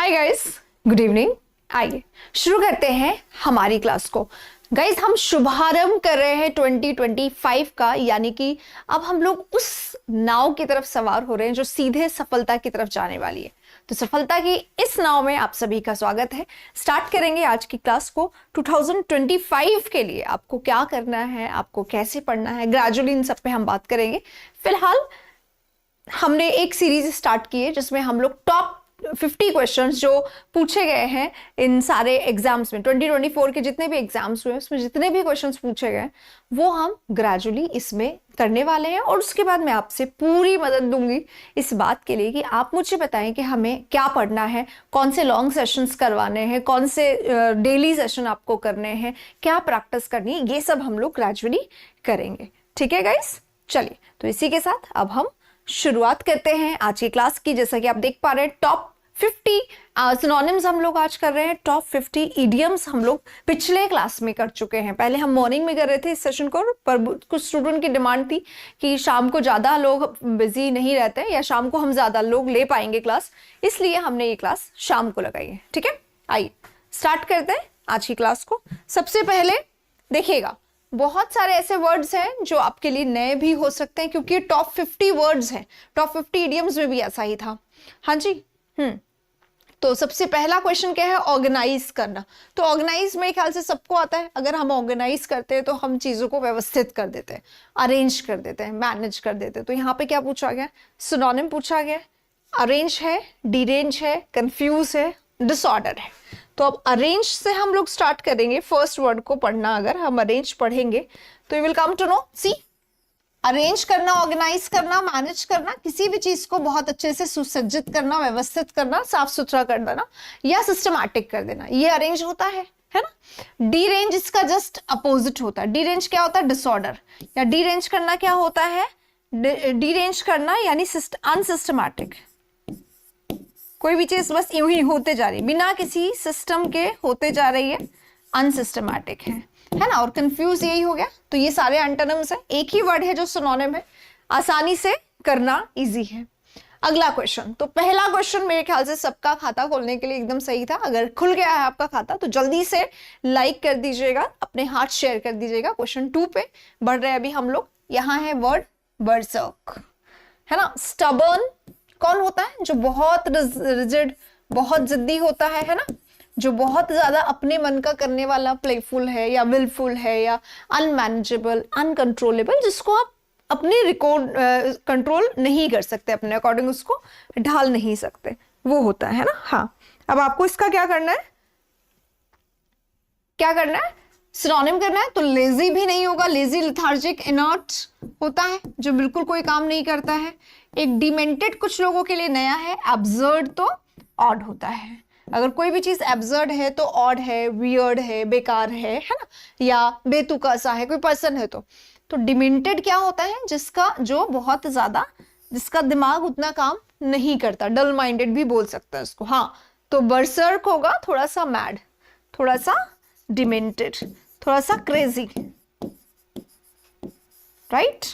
Hi guys, good evening. आइए शुरू करते हैं हमारी क्लास को। गाइस हम शुभारंभ कर रहे हैं 2025 का, यानी कि अब हम लोग उस नाव की तरफ सवार हो रहे हैं जो सीधे सफलता की तरफ जाने वाली है। तो सफलता की इस नाव में आप सभी का स्वागत है। स्टार्ट करेंगे आज की क्लास को। 2025 के लिए आपको क्या करना है, आपको कैसे पढ़ना है, ग्रेजुअली इन सब पे हम बात करेंगे। फिलहाल हमने एक सीरीज स्टार्ट की है जिसमें हम लोग टॉप 50 क्वेश्चंस जो पूछे गए हैं इन सारे एग्जाम्स में, 2024 के जितने भी एग्जाम्स हुए उसमें जितने भी क्वेश्चंस पूछे गए वो हम ग्रेजुअली इसमें करने वाले हैं। और उसके बाद मैं आपसे पूरी मदद दूंगी इस बात के लिए कि आप मुझे बताएं कि हमें क्या पढ़ना है, कौन से लॉन्ग सेशंस करवाने हैं, कौन से डेली सेशन आपको करने हैं, क्या प्रैक्टिस करनी है, ये सब हम लोग ग्रेजुअली करेंगे। ठीक है गाइस, चलिए तो इसी के साथ अब हम शुरुआत करते हैं आज की क्लास की। जैसा कि आप देख पा रहे हैं टॉप 50 सिनोनिम्स हम लोग आज कर रहे हैं। टॉप 50 इडियम्स हम लोग पिछले क्लास में कर चुके हैं। पहले हम मॉर्निंग में कर रहे थे इस सेशन को, पर कुछ स्टूडेंट की डिमांड थी कि शाम को ज़्यादा लोग बिजी नहीं रहते हैं या शाम को हम ज़्यादा लोग ले पाएंगे क्लास, इसलिए हमने ये क्लास शाम को लगाई है। ठीक है, आइए स्टार्ट करते हैं आज की क्लास को। सबसे पहले देखिएगा, बहुत सारे ऐसे वर्ड्स हैं जो आपके लिए नए भी हो सकते हैं क्योंकि टॉप 50 वर्ड्स हैं। टॉप 50 इडियम्स में भी ऐसा ही था। हाँ जी, तो सबसे पहला क्वेश्चन क्या है? ऑर्गेनाइज करना। तो ऑर्गेनाइज मेरे ख्याल से सबको आता है। अगर हम ऑर्गेनाइज करते हैं तो हम चीजों को व्यवस्थित कर देते हैं, अरेंज कर देते हैं, मैनेज कर देते हैं। तो यहाँ पे क्या पूछा गया? सिनोनिम पूछा गया। अरेंज है, डिरेंज है, कंफ्यूज है, डिसऑर्डर है। तो अब अरेंज से हम लोग स्टार्ट करेंगे। फर्स्ट वर्ड को पढ़ना, अगर हम अरेंज पढ़ेंगे तो you will come to know. See, arrange करना, ऑर्गेनाइज करना, मैनेज करना, किसी भी चीज को बहुत अच्छे से सुसज्जित करना, व्यवस्थित करना, साफ सुथरा कर देना या सिस्टमैटिक कर देना, ये अरेंज होता है ना। डीरेंज इसका जस्ट अपोजिट होता है। डीरेंज क्या होता है? डिसऑर्डर। या डीरेंज करना क्या होता है? डीरेंज करना यानी अनसिस्टमैटिक। कोई भी चीज बस यूं ही होते जा रही है, बिना किसी सिस्टम के होते जा रही है, अनसिस्टमैटिक है ना। और कंफ्यूज यही हो गया। तो ये सारे एंटोनिम्स है, एक ही वर्ड है जो सिनोनिम है, आसानी से करना इजी है। अगला क्वेश्चन, तो पहला क्वेश्चन मेरे ख्याल से सबका खाता खोलने के लिए एकदम सही था। अगर खुल गया है आपका खाता तो जल्दी से लाइक कर दीजिएगा, अपने हाथ शेयर कर दीजिएगा। क्वेश्चन 2 पे बढ़ रहे हैं अभी हम लोग। यहाँ है वर्ड बर्सर्क, है ना। स्टबर्न कौन होता है? जो बहुत रिजिड, बहुत जिद्दी होता है ना, जो बहुत ज्यादा अपने मन का करने वाला, प्लेफुल है या विलफुल है या अनमैनेजेबल, अनकंट्रोलेबल, जिसको आप अपने रिकॉर्ड कंट्रोल नहीं कर सकते, अपने अकॉर्डिंग उसको ढाल नहीं सकते, वो होता है ना। हाँ, अब आपको इसका क्या करना है? क्या करना है? सिनोनिम करना है। तो लेजी भी नहीं होगा, लेजी लिथार्जिक, इनर्ट होता है, जो बिल्कुल कोई काम नहीं करता है। एक डिमेंटेड कुछ लोगों के लिए नया है। एब्सर्ड तो ऑड होता है। अगर कोई भी चीज एब्सर्ड है तो ऑड है, वियर्ड है, बेकार है ना, या बेतुका सा है, कोई पर्सन है तो डिमेंटेड क्या होता है? जिसका जो बहुत ज्यादा, जिसका दिमाग उतना काम नहीं करता, डल माइंडेड भी बोल सकता है उसको। हाँ, तो बर्सर्क होगा थोड़ा सा मैड, थोड़ा सा डिमेंटेड, थोड़ा सा क्रेजी, राइट?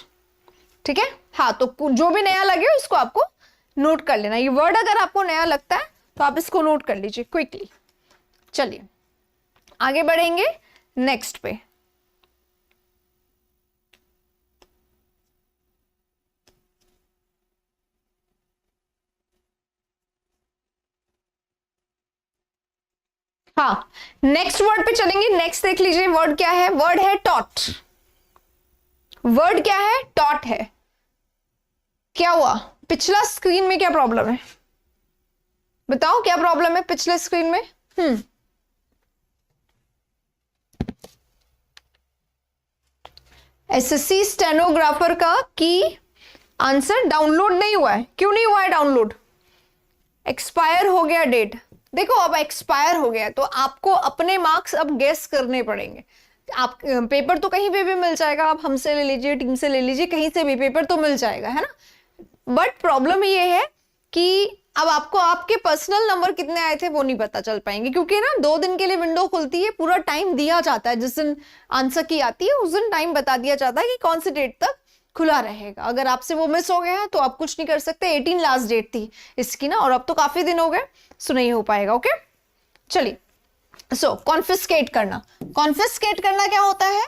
ठीक है। हाँ, तो जो भी नया लगे उसको आपको नोट कर लेना। ये वर्ड अगर आपको नया लगता है तो आप इसको नोट कर लीजिए क्विकली। चलिए आगे बढ़ेंगे नेक्स्ट पे। हाँ, नेक्स्ट वर्ड पे चलेंगे। नेक्स्ट देख लीजिए, वर्ड क्या है? वर्ड है टॉट। वर्ड क्या है? टॉट है। क्या हुआ? पिछला स्क्रीन में क्या प्रॉब्लम है? बताओ क्या प्रॉब्लम है पिछले स्क्रीन में? एसएससी स्टेनोग्राफर का की आंसर डाउनलोड नहीं हुआ है। क्यों नहीं हुआ है डाउनलोड? एक्सपायर हो गया डेट। देखो अब एक्सपायर हो गया तो आपको अपने मार्क्स अब गेस करने पड़ेंगे। आप पेपर तो कहीं पे भी मिल जाएगा, आप हमसे ले लीजिए, टीम से ले लीजिए, कहीं से भी पेपर तो मिल जाएगा, है ना। बट प्रॉब्लम ये है कि अब आपको आपके पर्सनल नंबर कितने आए थे वो नहीं पता चल पाएंगे, क्योंकि ना 2 दिन के लिए विंडो खुलती है, पूरा टाइम दिया जाता है। जिस दिन आंसर की आती है उस दिन टाइम बता दिया जाता है कि कौन सी डेट तक खुला रहेगा। अगर आपसे वो मिस हो गया है तो आप कुछ नहीं कर सकते। 18 लास्ट डेट थी इसकी ना, और अब तो काफी दिन हो गए, सो नहीं हो पाएगा। ओके चलिए, सो कॉन्फिस्केट करना। कॉन्फिस्केट करना क्या होता है?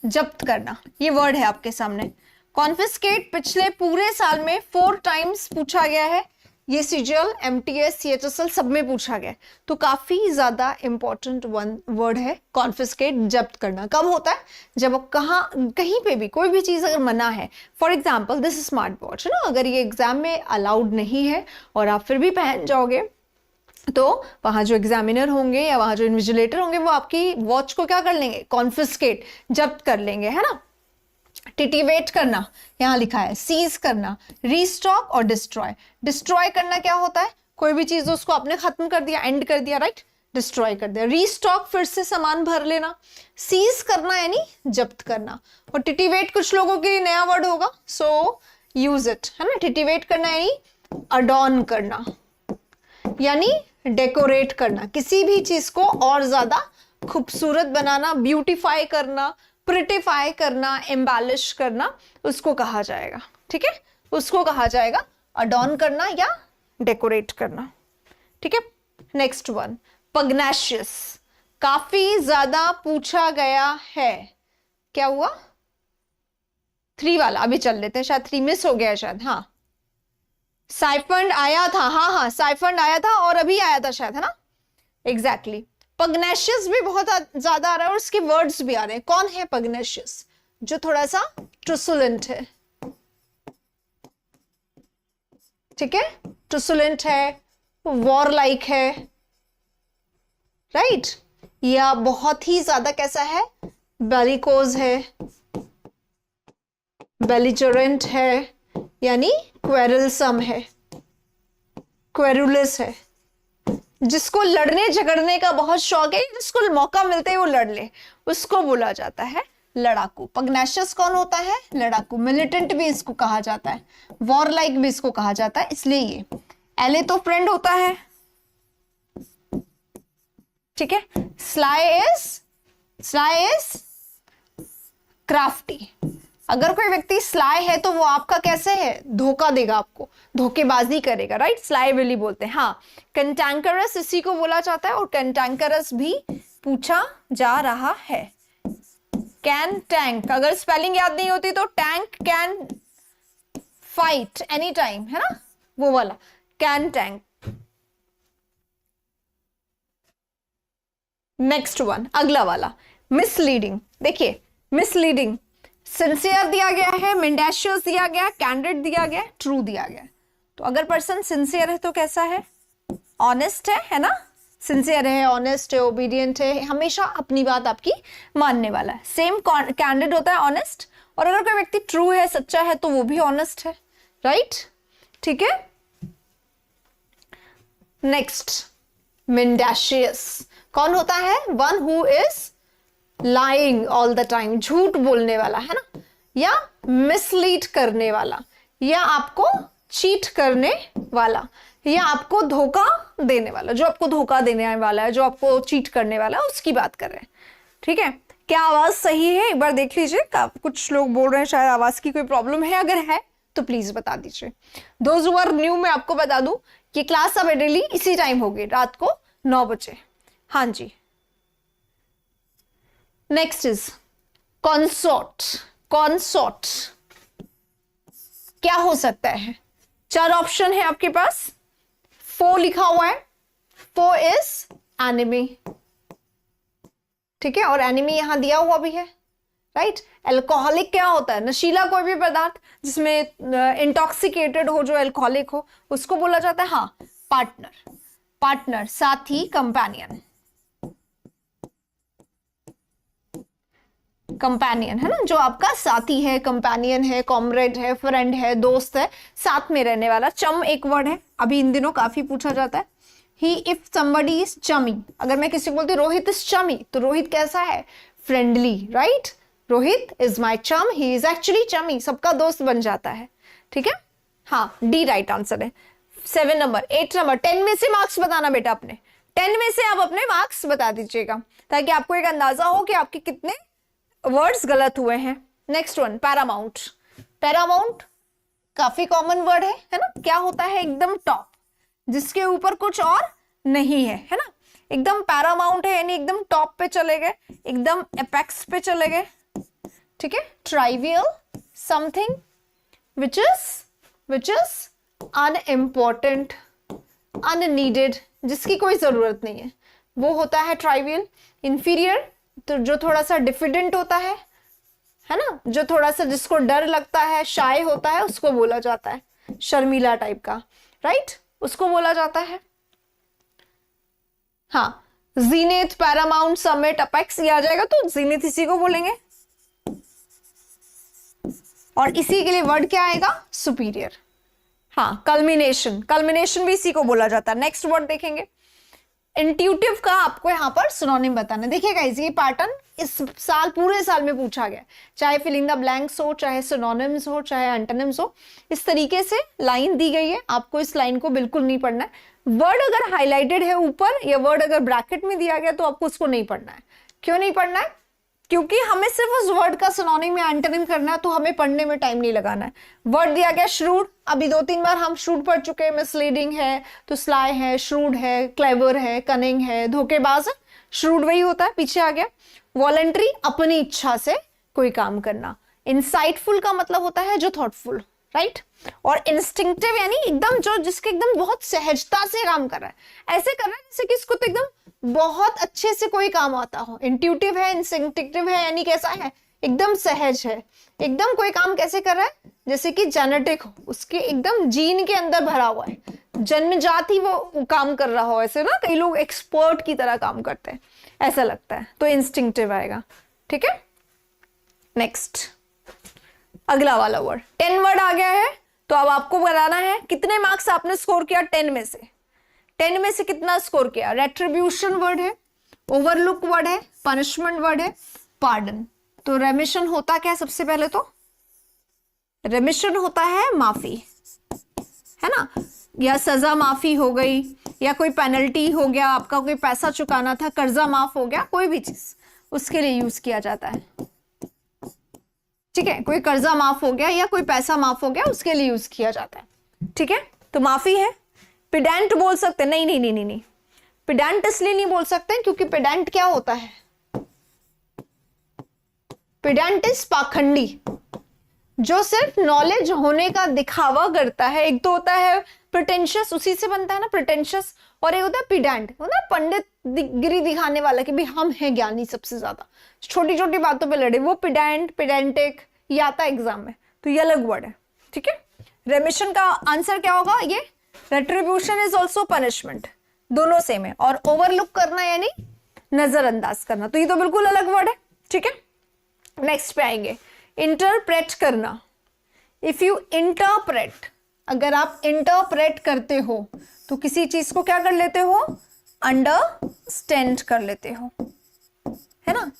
जब्त करना। ये वर्ड है आपके सामने। कॉन्फिस्केट पिछले पूरे साल में 4 टाइम्स पूछा गया है। ये सीजीएल, एमटीएस, सीएचएसएल सब में पूछा गया, तो काफी ज्यादा इंपॉर्टेंट वर्ड है कॉन्फिस्केट, जब्त करना। कब होता है? जब कहीं पे भी कोई भी चीज अगर मना है, for example this smart watch है ना, अगर ये एग्जाम में अलाउड नहीं है और आप फिर भी पहन जाओगे, तो वहां जो एग्जामिनर होंगे या वहां जो इन्विजिलेटर होंगे वो आपकी वॉच को क्या कर लेंगे? कॉन्फिस्केट, जब्त कर लेंगे, है ना। टिटिवेट करना यहां लिखा है, सीज करना, रीस्टॉक और डिस्ट्रॉय। डिस्ट्रॉय करना क्या होता है? कोई भी चीज उसको आपने खत्म कर दिया, एंड कर दिया, राइट, डिस्ट्रॉय कर दिया। रीस्टॉक फिर से सामान भर लेना। सीज करना यानी जब्त करना। और टिटिवेट कुछ लोगों के लिए नया वर्ड होगा, सो यूज इट, है ना। टिटिवेट करना यानी अडॉर्न करना, यानी डेकोरेट करना, किसी भी चीज को और ज्यादा खूबसूरत बनाना, ब्यूटीफाई करना, प्रिटिफाई करना, एम्बेलिश करना, उसको कहा जाएगा। ठीक है, उसको कहा जाएगा अडॉर्न करना या डेकोरेट करना। ठीक है, नेक्स्ट वन, पग्नेशियस। काफी ज्यादा पूछा गया है। क्या हुआ? 3 वाला अभी चल लेते हैं, शायद 3 मिस हो गया है शायद। हाँ, साइफंड आया था, हाँ साइफंड आया था और अभी आया था शायद, है ना, एग्जैक्टली। पग्नेशियस भी बहुत ज्यादा आ रहा है और उसके वर्ड्स भी आ रहे हैं। कौन है पग्नेशियस? जो थोड़ा सा ट्रुसुलेंट है। ठीक है, ट्रुसुलेंट है, वॉर लाइक है, राइट, या बहुत ही ज्यादा कैसा है? बेलिकोज है, बेलिजरेंट है, यानी क्वेरलसम है, क्वेरुलस है, जिसको लड़ने झगड़ने का बहुत शौक है, जिसको मौका मिलते ही वो लड़ ले, उसको बोला जाता है लड़ाकू। पग्नेशियस कौन होता है? लड़ाकू। मिलिटेंट भी इसको कहा जाता है, वॉर लाइक भी इसको कहा जाता है, इसलिए ये एले तो फ्रेंड होता है। ठीक है, स्लाई इज क्राफ्टी। अगर कोई व्यक्ति स्लाई है तो वो आपका कैसे है? धोखा देगा आपको, धोखेबाजी करेगा, राइट, स्लाई विली बोलते हैं। हाँ, कैंटैंकरस इसी को बोला जाता है और कैंटैंकरस भी पूछा जा रहा है। कैन टैंक, अगर स्पेलिंग याद नहीं होती तो tank can fight any time, है ना, वो वाला कैन टैंक। नेक्स्ट वन, अगला वाला, मिसलीडिंग। देखिए, मिसलीडिंग, सिंसियर दिया गया है, मेंडेशियस दिया गया, कैंडिड दिया गया, ट्रू दिया गया। तो अगर पर्सन सिंसियर है तो कैसा है? ऑनेस्ट है ना, सिंसियर है, ऑनेस्ट है, ओबीडियंट है, हमेशा अपनी बात आपकी मानने वाला है। सेम कैंडिड होता है ऑनेस्ट, और अगर कोई व्यक्ति ट्रू है, सच्चा है, तो वो भी ऑनेस्ट है, राइट। ठीक है, नेक्स्ट, मेंडेशियस कौन होता है? One who is lying all the time, झूठ बोलने वाला, है ना, या मिसलीड करने वाला, या आपको चीट करने वाला, या आपको धोखा देने वाला। जो आपको धोखा देने वाला है, जो आपको चीट करने वाला है, उसकी बात कर रहे हैं। ठीक है, क्या आवाज सही है? एक बार देख लीजिए, कुछ लोग बोल रहे हैं शायद आवाज की कोई प्रॉब्लम है, अगर है तो प्लीज बता दीजिए। दोज हु आर न्यू, मैं आपको बता दूं कि क्लास अब डेली इसी टाइम होगी, रात को 9 बजे। हाँ जी, नेक्स्ट इज कॉन्सोर्ट। कॉन्सोर्ट क्या हो सकता है? 4 ऑप्शन है आपके पास। फो लिखा हुआ है, फो इज एनिमी। ठीक है, और एनिमी यहां दिया हुआ भी है, राइट। एल्कोहलिक क्या होता है? नशीला कोई भी पदार्थ जिसमें इंटॉक्सिकेटेड हो, जो एल्कोहलिक हो, उसको बोला जाता है हाँ पार्टनर। पार्टनर, साथी, कंपेनियन। कंपेनियन है ना, जो आपका साथी है, कंपेनियन है, कॉमरेड है, फ्रेंड है, दोस्त है, साथ में रहने वाला। चम एक वर्ड है, अभी इन दिनों काफी पूछा जाता है। ही इफ समबडी इज चमी, अगर मैं किसी को बोलती रोहित इज चमी, तो रोहित कैसा है? Friendly, right. Rohit is my चम, ही इज एक्चुअली चमी, सबका दोस्त बन जाता है। ठीक है, हाँ, डी राइट आंसर है। 7 नंबर, 8 नंबर, 10 में से मार्क्स बताना बेटा अपने, 10 में से आप अपने मार्क्स बता दीजिएगा, ताकि आपको एक अंदाजा हो कि आपके कितने वर्ड्स गलत हुए हैं। Next one, Paramount. पैरामाउंट काफी कॉमन वर्ड है ना। क्या होता है? एकदम टॉप, जिसके ऊपर कुछ और नहीं है ना। एकदम पैरामाउंट है यानी एकदम टॉप पे चले गए, एकदम एपेक्स पे चले गए, ठीक है। Trivial, something which is unimportant, unneeded, जिसकी कोई जरूरत नहीं है, वो होता है ट्राइवियल। इंफीरियर, तो जो थोड़ा सा डिफिडेंट होता है ना, जो थोड़ा सा जिसको डर लगता है, शाय होता है, उसको बोला जाता है, शर्मीला टाइप का, राइट, उसको बोला जाता है। हाँ, जीनेथ, पैरामाउंट, समिट, अपेक्स ये आ जाएगा तो जीनेथ इसी को बोलेंगे। और इसी के लिए वर्ड क्या आएगा? सुपीरियर। हाँ, कल्मिनेशन, कल्मिनेशन भी इसी को बोला जाता है। नेक्स्ट वर्ड देखेंगे, इंट्यूटिव का आपको यहाँ पर सिनोनिम बताना। देखिए गाइस, ये पैटर्न इस साल पूरे साल में पूछा गया, चाहे फिल इन द ब्लैंक्स हो, चाहे सिनोनिम्स हो, चाहे एंटोनिम्स हो, इस तरीके से लाइन दी गई है। आपको इस लाइन को बिल्कुल नहीं पढ़ना है। वर्ड अगर हाईलाइटेड है ऊपर या वर्ड अगर ब्रैकेट में दिया गया तो आपको उसको नहीं पढ़ना है। क्यों नहीं पढ़ना है? क्योंकि हमें सिर्फ उस वर्ड का सिनोनिम या एंटोनिम करना है, तो हमें पढ़ने में टाइम नहीं लगाना है। वर्ड दिया गया श्रूड, अभी 2-3 बार हम श्रूड पढ़ चुके हैं। मिसलीडिंग है तो स्लाई है, श्रूड है, क्लेवर है, कनिंग है, धोखेबाज है, श्रूड वही होता है, पीछे आ गया। वॉलंटरी, अपनी इच्छा से कोई काम करना। इंसाइटफुल का मतलब होता है जो थॉटफुल, राइट। और इंस्टिंक्टिव यानी एकदम जो जिसके एकदम बहुत सहजता से काम कर रहा है, ऐसे कर रहा है जैसे कि इसको तो एकदम बहुत अच्छे से कोई काम आता हो। इंट्यूटिव है, इंस्टिंक्टिव है यानी कैसा है? एकदम सहज है, एकदम कोई काम कैसे कर रहा है? जैसे कि जेनेटिक हो, उसके एकदम जीन के अंदर भरा हुआ है, जन्मजात ही वो काम कर रहा हो। ऐसे ना कई लोग एक्सपर्ट की तरह काम करते हैं, ऐसा लगता है, तो इंस्टिंक्टिव आएगा, ठीक है। नेक्स्ट, अगला वाला वर्ड, 10 वर्ड आ गया है, तो अब आपको बताना है कितने मार्क्स आपने स्कोर किया 10 में से। 10 में से कितना स्कोर किया? रेट्रीब्यूशन वर्ड है, ओवरलुक वर्ड है, पनिशमेंट वर्ड है, पार्डन। तो रेमिशन होता क्या है? सबसे पहले तो रेमिशन होता है माफी, है ना, या सजा माफी हो गई, या कोई पेनल्टी हो गया, आपका कोई पैसा चुकाना था, कर्जा माफ हो गया, कोई भी चीज उसके लिए यूज किया जाता है, ठीक है। कोई कर्जा माफ हो गया या कोई पैसा माफ हो गया, उसके लिए यूज किया जाता है, ठीक है। तो माफी है। पिडेंट बोल सकते हैं? नहीं नहीं नहीं नहीं नहीं, पिडेंट इसलिए नहीं बोल सकते क्योंकि पिडेंट क्या होता है? पिडेंट इज पाखंडी, जो सिर्फ नॉलेज होने का दिखावा करता है। एक तो होता है प्रिटेंशियस, उसी से बनता है ना प्रिटेंशियस, और एक होता है पिडेंट, होता है पंडित गिरी दिखाने वाला कि भाई हम हैं ज्ञानी सबसे ज्यादा, छोटी छोटी बातों पे लड़े, वो पिडेंट, पिडेंटिक, ये आता है एग्जाम में, तो ये अलग वर्ड है, ठीक है। रेमिशन का आंसर क्या होगा? ये रेट्रीब्यूशन इज ऑल्सो पनिशमेंट, दोनों सेम है। और ओवरलुक करना यानी नजरअंदाज करना, तो ये तो बिल्कुल अलग वर्ड है, ठीक है। नेक्स्ट पे आएंगे, इंटरप्रेट करना। इफ यू इंटरप्रेट, अगर आप इंटरप्रेट करते हो तो किसी चीज को क्या कर लेते हो? अंडरस्टैंड कर लेते हो, है ना,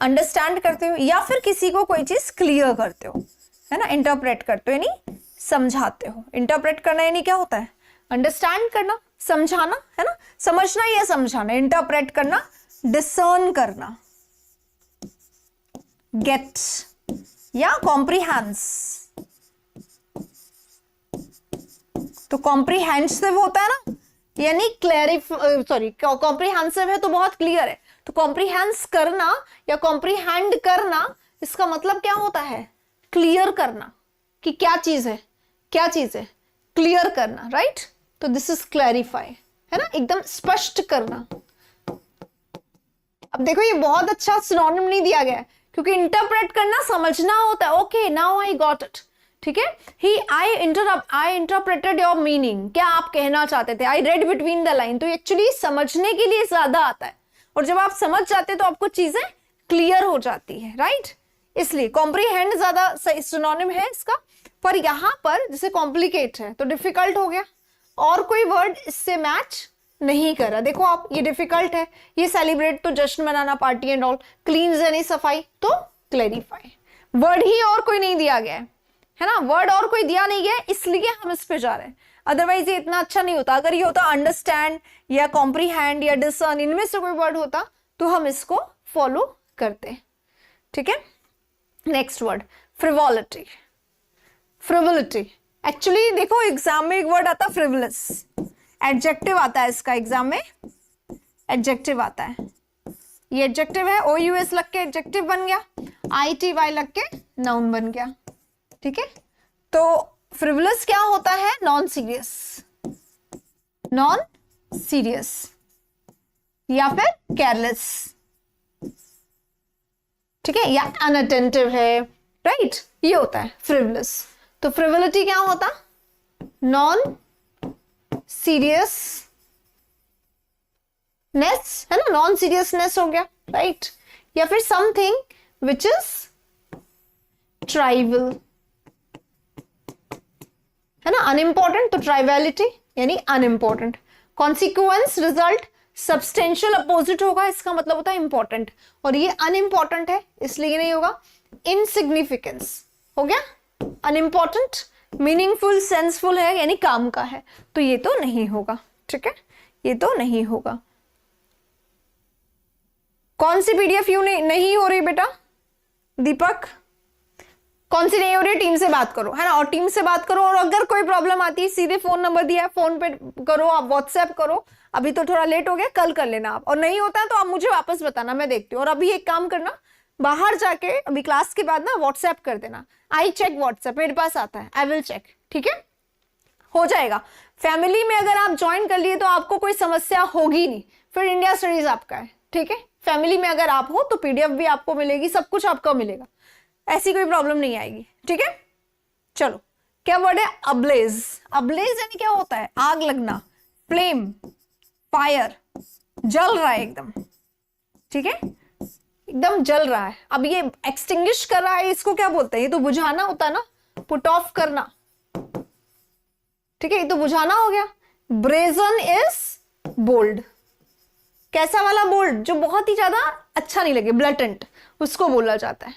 अंडरस्टैंड करते हो, या फिर किसी को कोई चीज क्लियर करते हो, है ना। इंटरप्रेट करते हो यानी समझाते हो। इंटरप्रेट करना यानी क्या होता है? अंडरस्टैंड करना, समझाना, है ना, समझना या समझाना। इंटरप्रेट करना, डिसर्न करना, गेट या कॉम्प्रीहेंस। तो कॉम्प्रीहेंसिव होता है ना, यानी कॉम्प्रीहेंसिव है तो बहुत क्लियर है। तो कॉम्प्रीहेंस करना या कॉम्प्रीहेंड करना, इसका मतलब क्या होता है? क्लियर करना कि क्या चीज है, क्या चीज है, क्लियर करना, राइट। तो दिस इज क्लैरिफाई, है ना, एकदम स्पष्ट करना। अब देखो ये बहुत अच्छा सिनोनिम नहीं दिया गया है, क्योंकि इंटरप्रेट करना समझना होता है। Okay, now I got it, ठीक है। आई इंटरप्रेटेड योर मीनिंग, क्या आप कहना चाहते थे। I read between the line, तो एक्चुअली समझने के लिए ज्यादा आता है, और जब आप समझ जाते तो आपको चीजें क्लियर हो जाती है, राइट। इसलिए कॉम्प्रीहेंड ज्यादा सही सिनोनिम है इसका। पर यहां पर जैसे कॉम्प्लिकेट है तो डिफिकल्ट हो गया, और कोई वर्ड इससे मैच नहीं करा। देखो आप, ये डिफिकल्ट है, ये सेलिब्रेट तो जश्न मनाना, पार्टी एंड ऑल, क्लींस यानी सफाई, तो क्लैरिफाई। वर्ड ही और कोई नहीं दिया गया है ना, वर्ड और कोई दिया नहीं गया, इसलिए हम इस पे जा रहे हैं। अदरवाइज ये इतना अच्छा नहीं होता। अगर ये होता अंडरस्टैंड या कॉम्प्रीहेंड या डिसर्न, इनमें से कोई वर्ड होता तो हम इसको फॉलो करते, ठीक है। Next word frivolity. Frivolity actually देखो एग्जाम में एक वर्ड आता है फ्रिवलस, एडजेक्टिव आता है इसका, एग्जाम में एडजेक्टिव आता है। ये एडजेक्टिव है, ओ यू एस लग के एडजेक्टिव बन गया, आई टी वाई लग के नाउन बन गया। ठीक है, तो फ्रिवलस क्या होता है? नॉन सीरियस, नॉन सीरियस या फिर केयरलेस। ठीक है, या अनअटेंटिव है, राइट, ये होता है फ्रिवलस। तो फ्रिवलिटी क्या होता? नॉन सीरियसनेस है ना, नॉन सीरियसनेस हो गया, राइट। या फिर समथिंग विच इज ट्राइवल, है ना, अनइम्पॉर्टेंट, तो ट्राइवलिटी यानी unimportant. Consequence, result, substantial opposite होगा, इसका मतलब होता है इंपॉर्टेंट, और ये अनइम्पॉर्टेंट है इसलिए नहीं होगा। इनसिग्निफिकेंस हो गया, अनइम्पॉर्टेंट, मीनिंगफुल, सेंसफुल है यानी काम का है, तो ये तो नहीं होगा। ठीक है, ये तो नहीं होगा। कौन सी पीडीएफ यू नहीं हो रही बेटा? दीपक, कौन सी नहीं हो रही? टीम से बात करो, है ना, और टीम से बात करो। और अगर कोई प्रॉब्लम आती है सीधे फोन नंबर दिया है, फोन पे करो, आप व्हाट्सएप करो। अभी तो थोड़ा लेट हो गया, कल कर लेना आप, और नहीं होता है तो आप मुझे वापस बताना, मैं देखती हूँ। और अभी एक काम करना, बाहर जाके अभी क्लास के बाद ना व्हाट्सएप कर देना, आई चेक व्हाट्सएप, मेरे पास आता है, आई विल चेक। ठीक है, हो जाएगा। फैमिली में अगर आप ज्वाइन कर लिए तो आपको कोई समस्या होगी नहीं, फिर इंडिया स्टडीज आपका है। ठीक है, फैमिली में अगर आप हो तो पीडीएफ भी आपको मिलेगी, सब कुछ आपका मिलेगा, ऐसी कोई प्रॉब्लम नहीं आएगी। ठीक है, चलो, क्या वर्ड है? अब्लेज। अब्लेज यानी क्या होता है? आग लगना, फ्लेम, फायर, जल रहा है एकदम। ठीक है, एकदम जल रहा है। अब ये एक्सटिंग्विश कर रहा है, इसको क्या बोलते हैं? ये तो बुझाना होता है ना, पुट ऑफ करना। ठीक है, ये तो बुझाना हो गया। ब्रेजन इज बोल्ड, कैसा वाला बोल्ड? जो बहुत ही ज्यादा अच्छा नहीं लगे, ब्लटेंट, उसको बोला जाता है।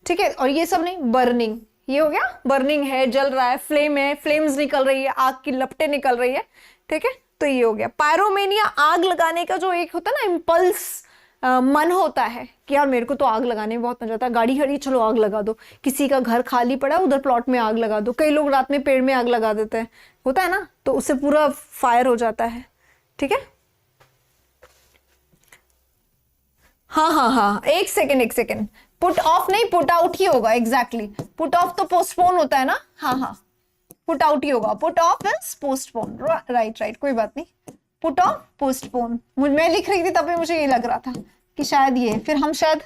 ठीक है, और ये सब नहीं, बर्निंग, ये हो गया, बर्निंग है, जल रहा है, फ्लेम है, फ्लेम्स निकल रही है, आग की लपटें निकल रही है। ठीक है, तो ये हो गया। पायरोमेनिया, आग लगाने का जो एक होता है ना इम्पल्स, मन होता है कि यार मेरे को तो आग लगाने में बहुत मजा आता है, गाड़ी खड़ी, चलो आग लगा दो। किसी का घर खाली पड़ा, उधर प्लॉट में आग लगा दो। कई लोग रात में पेड़ में आग लगा देते हैं, होता है ना, तो उससे पूरा फायर हो जाता है। ठीक है, हाँ हाँ हाँ, एक सेकेंड, पुट ऑफ नहीं, पुट आउट ही होगा। एग्जैक्टली, पुट ऑफ तो पोस्टपोन होता है ना, हाँ हाँ, पुट आउट ही होगा। Put off is postpone, right, कोई बात नहीं, पुट ऑफ पोस्टपोन। मैं लिख रही थी तब भी मुझे ये लग रहा था कि शायद ये, फिर हम शायद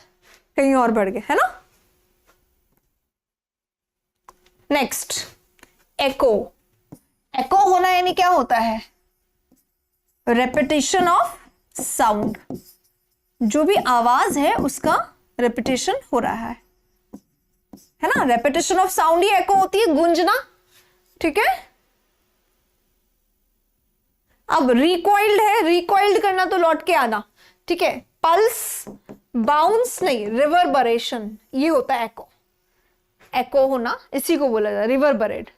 कहीं और बढ़ गए, है ना। नेक्स्ट, एको। एको होना यानी क्या होता है? रेपिटेशन ऑफ साउंड, जो भी आवाज है उसका रेपिटेशन हो रहा है ना। रेपिटेशन ऑफ साउंड ही एको होती है, गूंजना। ठीक है, अब रिकॉइल्ड है, रिकॉइल्ड करना तो लौट के आना। ठीक है, पल्स, बाउंस नहीं, रिवर्बरेशन, ये होता है एको। एको होना इसी को बोला जाता है, रिवर्बरेट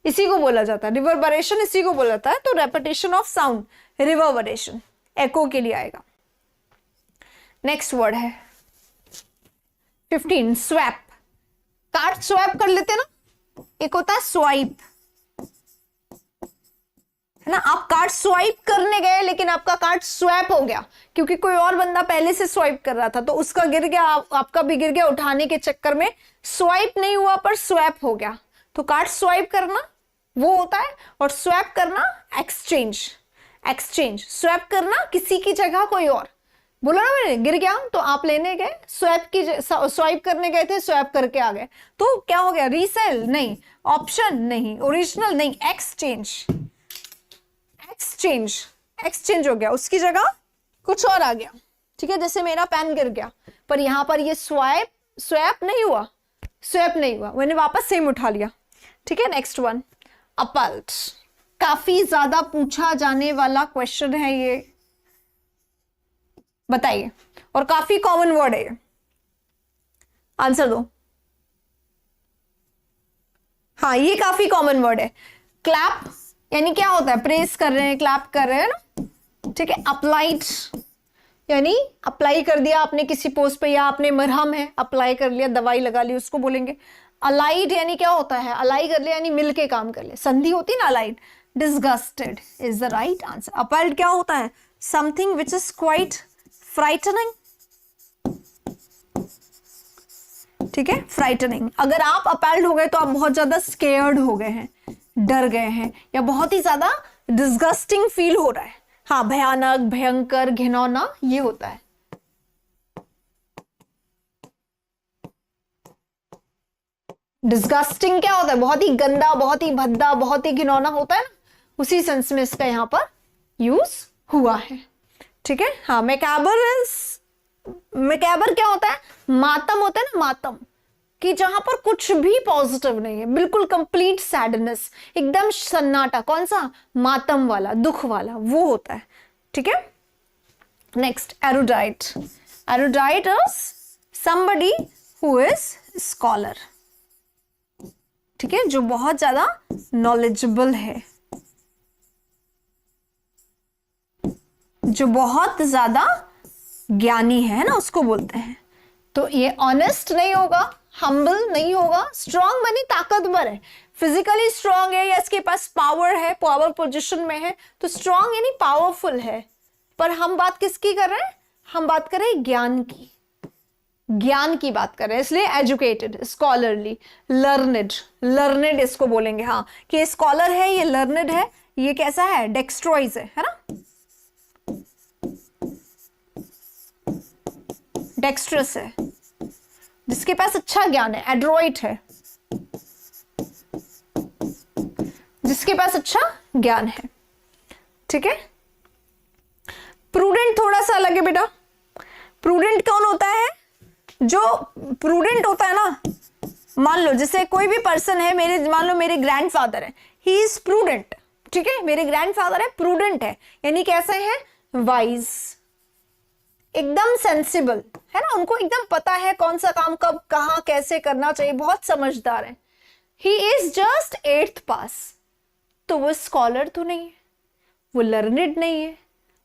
इसी को बोला जाता है, रिवर्बरेशन इसी को बोला जाता है। तो रेपिटेशन ऑफ साउंड, रिवर्बरेशन, एको के लिए आएगा। नेक्स्ट वर्ड है 15, स्वैप। कार्ड स्वैप कर लेते हैं ना, एक होता है स्वाइप, है ना। आप कार्ड स्वाइप करने गए लेकिन आपका कार्ड स्वैप हो गया, क्योंकि कोई और बंदा पहले से स्वाइप कर रहा था, तो उसका गिर गया, आपका भी गिर गया, उठाने के चक्कर में स्वाइप नहीं हुआ पर स्वैप हो गया। तो कार्ड स्वाइप करना वो होता है, और स्वैप करना एक्सचेंज। एक्सचेंज, स्वैप करना किसी की जगह कोई और, बोला ना मैंने, गिर गया तो आप लेने गए, स्वाइप करने गए थे, स्वैप करके आ गए, तो क्या हो गया? रीसेल नहीं, ऑप्शन नहीं, ओरिजिनल नहीं, एक्सचेंज। एक्सचेंज, एक्सचेंज हो गया, उसकी जगह कुछ और आ गया। ठीक है, जैसे मेरा पेन गिर गया, पर यहां पर ये स्वैप नहीं हुआ, स्वैप नहीं हुआ, मैंने वापस सेम उठा लिया। ठीक है, नेक्स्ट वन, अपल्ट। काफी ज्यादा पूछा जाने वाला क्वेश्चन है ये, बताइए, और काफी कॉमन वर्ड है, आंसर दो। हाँ, ये काफी कॉमन वर्ड है। क्लैप यानी क्या होता है? प्रेस कर रहे हैं, क्लैप कर रहे हैं ना। ठीक है, अप्लाइड यानी अप्लाई कर दिया आपने किसी पोस्ट पे, या आपने मरहम है अप्लाई कर लिया, दवाई लगा ली, उसको बोलेंगे। अलाइड यानी क्या होता है, अलाई कर लिया यानी मिलके काम कर लिया, संधि होती है ना allied. Disgusted is the right answer. Appalled क्या होता है, something which is quite frightening, ठीक है, फ्राइटनिंग। अगर आप अपैल्ड हो गए तो आप बहुत ज्यादा स्केयर्ड हो गए हैं, डर गए हैं, या बहुत ही ज्यादा डिसगस्टिंग फील हो रहा है। हाँ, भयानक, भयंकर, घिनौना, ये होता है। डिसगस्टिंग क्या होता है, बहुत ही गंदा, बहुत ही भद्दा, बहुत ही घिनौना होता है ना, उसी सेंस में इसका यहां पर यूज हुआ है, ठीक है। हाँ, मैकाबर क्या होता है, मातम होता है ना, मातम, कि जहां पर कुछ भी पॉजिटिव नहीं है, बिल्कुल कंप्लीट सैडनेस, एकदम सन्नाटा, कौन सा, मातम वाला, दुख वाला, वो होता है, ठीक है। Next, erudite. Erudite is somebody who is scholar, ठीक है, जो बहुत ज्यादा नॉलेजेबल है, जो बहुत ज्यादा ज्ञानी है ना, उसको बोलते हैं। तो ये ऑनेस्ट नहीं होगा, हम्बल नहीं होगा, स्ट्रांग मानी ताकतवर है, फिजिकली स्ट्रांग है, या इसके पास पावर है, पावर पोजीशन में है, तो स्ट्रांग यानी पावरफुल है। पर हम बात किसकी कर रहे हैं, हम बात कर रहे हैं ज्ञान की, ज्ञान की बात कर रहे हैं, इसलिए एजुकेटेड, स्कॉलरली, लर्नेड, लर्नेड इसको बोलेंगे। हाँ, कि स्कॉलर है, ये लर्नेड है, ये कैसा है, डेक्स्ट्रॉइज है ना, डेक्स्ट्रस है, जिसके पास अच्छा ज्ञान है, एड्रोइट है, जिसके पास अच्छा ज्ञान है, ठीक है। प्रूडेंट थोड़ा सा अलग है बेटा। प्रूडेंट कौन होता है, जो प्रूडेंट होता है ना, मान लो जैसे कोई भी पर्सन है, मान लो मेरे ग्रैंडफादर है, ही इज प्रूडेंट, ठीक है, मेरे ग्रैंडफादर है, प्रूडेंट है, यानी कैसे है, वाइज, एकदम सेंसिबल है ना, उनको एकदम पता है कौन सा काम कब कहां कैसे करना चाहिए, बहुत समझदार है। ही इज जस्ट 8th पास, तो वो स्कॉलर तो नहीं है, वो लर्नेड नहीं है,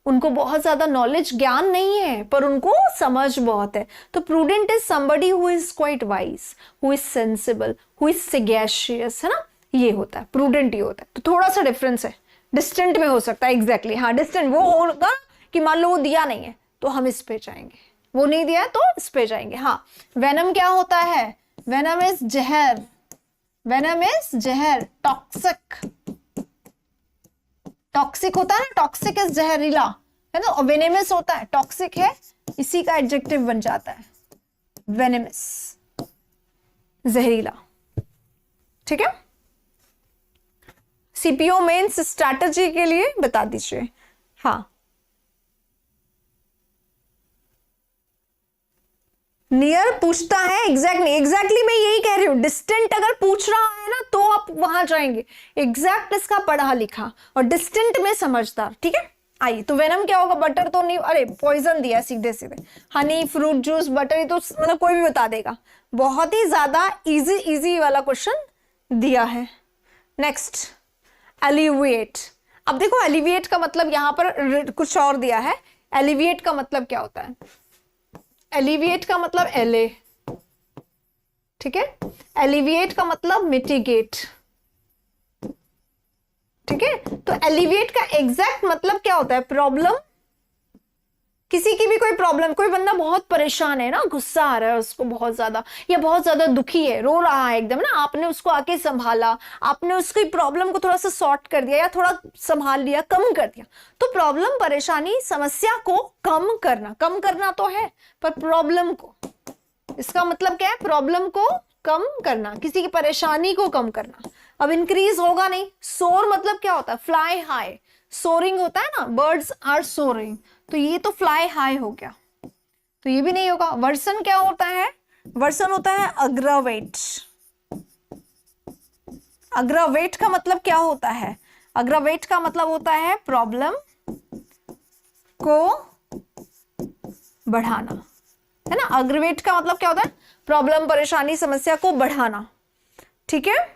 उनको बहुत ज्यादा नॉलेज ज्ञान नहीं है, पर उनको समझ बहुत है। तो prudent is somebody who is quite wise, who is sensible, who is sagacious, है ना, ये होता है प्रूडेंट, ये होता है। तो थोड़ा सा डिफरेंस है, डिस्टेंट में हो सकता है, एग्जैक्टली हाँ, डिस्टेंट वो होगा कि मान लो वो दिया नहीं है तो हम इस पे जाएंगे, वो नहीं दिया तो इस पे जाएंगे। हाँ, वेनम क्या होता है, वेनम इज जहर, वेनम इज जहर, टॉक्सिक, टॉक्सिक होता है ना, टॉक्सिक इज जहरीला, है ना, और वेनेमस होता है, टॉक्सिक है, इसी का एडजेक्टिव बन जाता है वेनेमस, जहरीला, ठीक है। सीपीओ मेंस स्ट्रैटेजी के लिए बता दीजिए। हाँ, नियर पूछता है, एग्जैक्टली मैं यही कह रही हूं, डिस्टेंट अगर पूछ रहा है ना तो आप वहां जाएंगे, एग्जैक्ट इसका पढ़ा लिखा, और डिस्टेंट में समझदार, ठीक है। आइए, तो वेनम क्या होगा, बटर तो नहीं, अरे पॉइजन दिया सीधे सीधे, हनी, फ्रूट जूस, बटर, ये तो मतलब कोई भी बता देगा, बहुत ही ज्यादा इजी वाला क्वेश्चन दिया है। Next, alleviate. अब देखो, एलिविएट का मतलब यहां पर कुछ और दिया है, एलिविएट का मतलब क्या होता है, एलिविएट का मतलब एले, ठीक है, एलिविएट का मतलब मिटिगेट, ठीक है। तो एलिविएट का एग्जैक्ट मतलब क्या होता है, प्रॉब्लम, किसी की भी कोई प्रॉब्लम, कोई बंदा बहुत परेशान है ना, गुस्सा आ रहा है उसको बहुत ज्यादा, या बहुत ज्यादा दुखी है, रो रहा है एकदम ना, आपने उसको आके संभाला, आपने उसकी प्रॉब्लम को थोड़ा सा सॉर्ट कर दिया, या थोड़ा संभाल लिया, कम कर दिया। तो प्रॉब्लम, परेशानी, समस्या को कम करना तो है, पर प्रॉब्लम को, इसका मतलब क्या है, प्रॉब्लम को कम करना, किसी की परेशानी को कम करना। अब इंक्रीज होगा नहीं, सोर मतलब क्या होता है, फ्लाई हाई, सोरिंग होता है ना, बर्ड्स आर सोरिंग, तो ये तो फ्लाई हाई हो गया, तो ये भी नहीं होगा। वर्सन क्या होता है, वर्सन होता है अग्रावेट। अग्रावेट का मतलब क्या होता है, अग्रावेट का मतलब होता है प्रॉब्लम को बढ़ाना, है ना। अग्रावेट का मतलब क्या होता है, प्रॉब्लम, परेशानी, समस्या को बढ़ाना, ठीक है।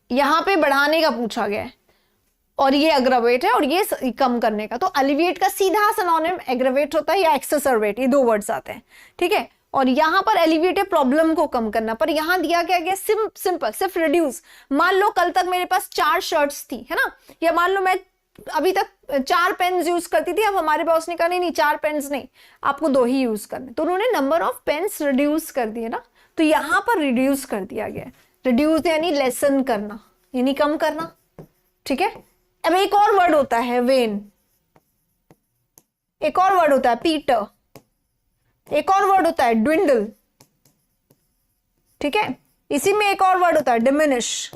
यहां पे बढ़ाने का पूछा गया है, और ये अग्रवेट है और ये कम करने का। तो अलिविएट का सीधा सिनोनिम एग्रवेट होता है या एक्सेसरवेट, ये दो वर्ड्स आते हैं, ठीक है। और यहां पर एलिविएट है प्रॉब्लम को कम करना, पर यहां दिया क्या गया, सिंपल सिर्फ रिड्यूस। मान लो कल तक मेरे पास 4 शर्ट्स थी, है ना, या मान लो मैं अभी तक 4 पेन्स यूज करती थी, अब हमारे बॉस ने कहा नहीं 4 पेन्स नहीं, आपको 2 ही यूज करने, तो उन्होंने नंबर ऑफ पेन्स रिड्यूस कर दिए ना, तो यहां पर रिड्यूस कर दिया गया। रिड्यूस यानी लेसन करना, यानी कम करना, ठीक है। अब एक और वर्ड होता है वेन, एक और वर्ड होता है पीटर, एक और वर्ड होता है ड्विंडल, ठीक है। इसी में एक और वर्ड होता है डिमिनिश।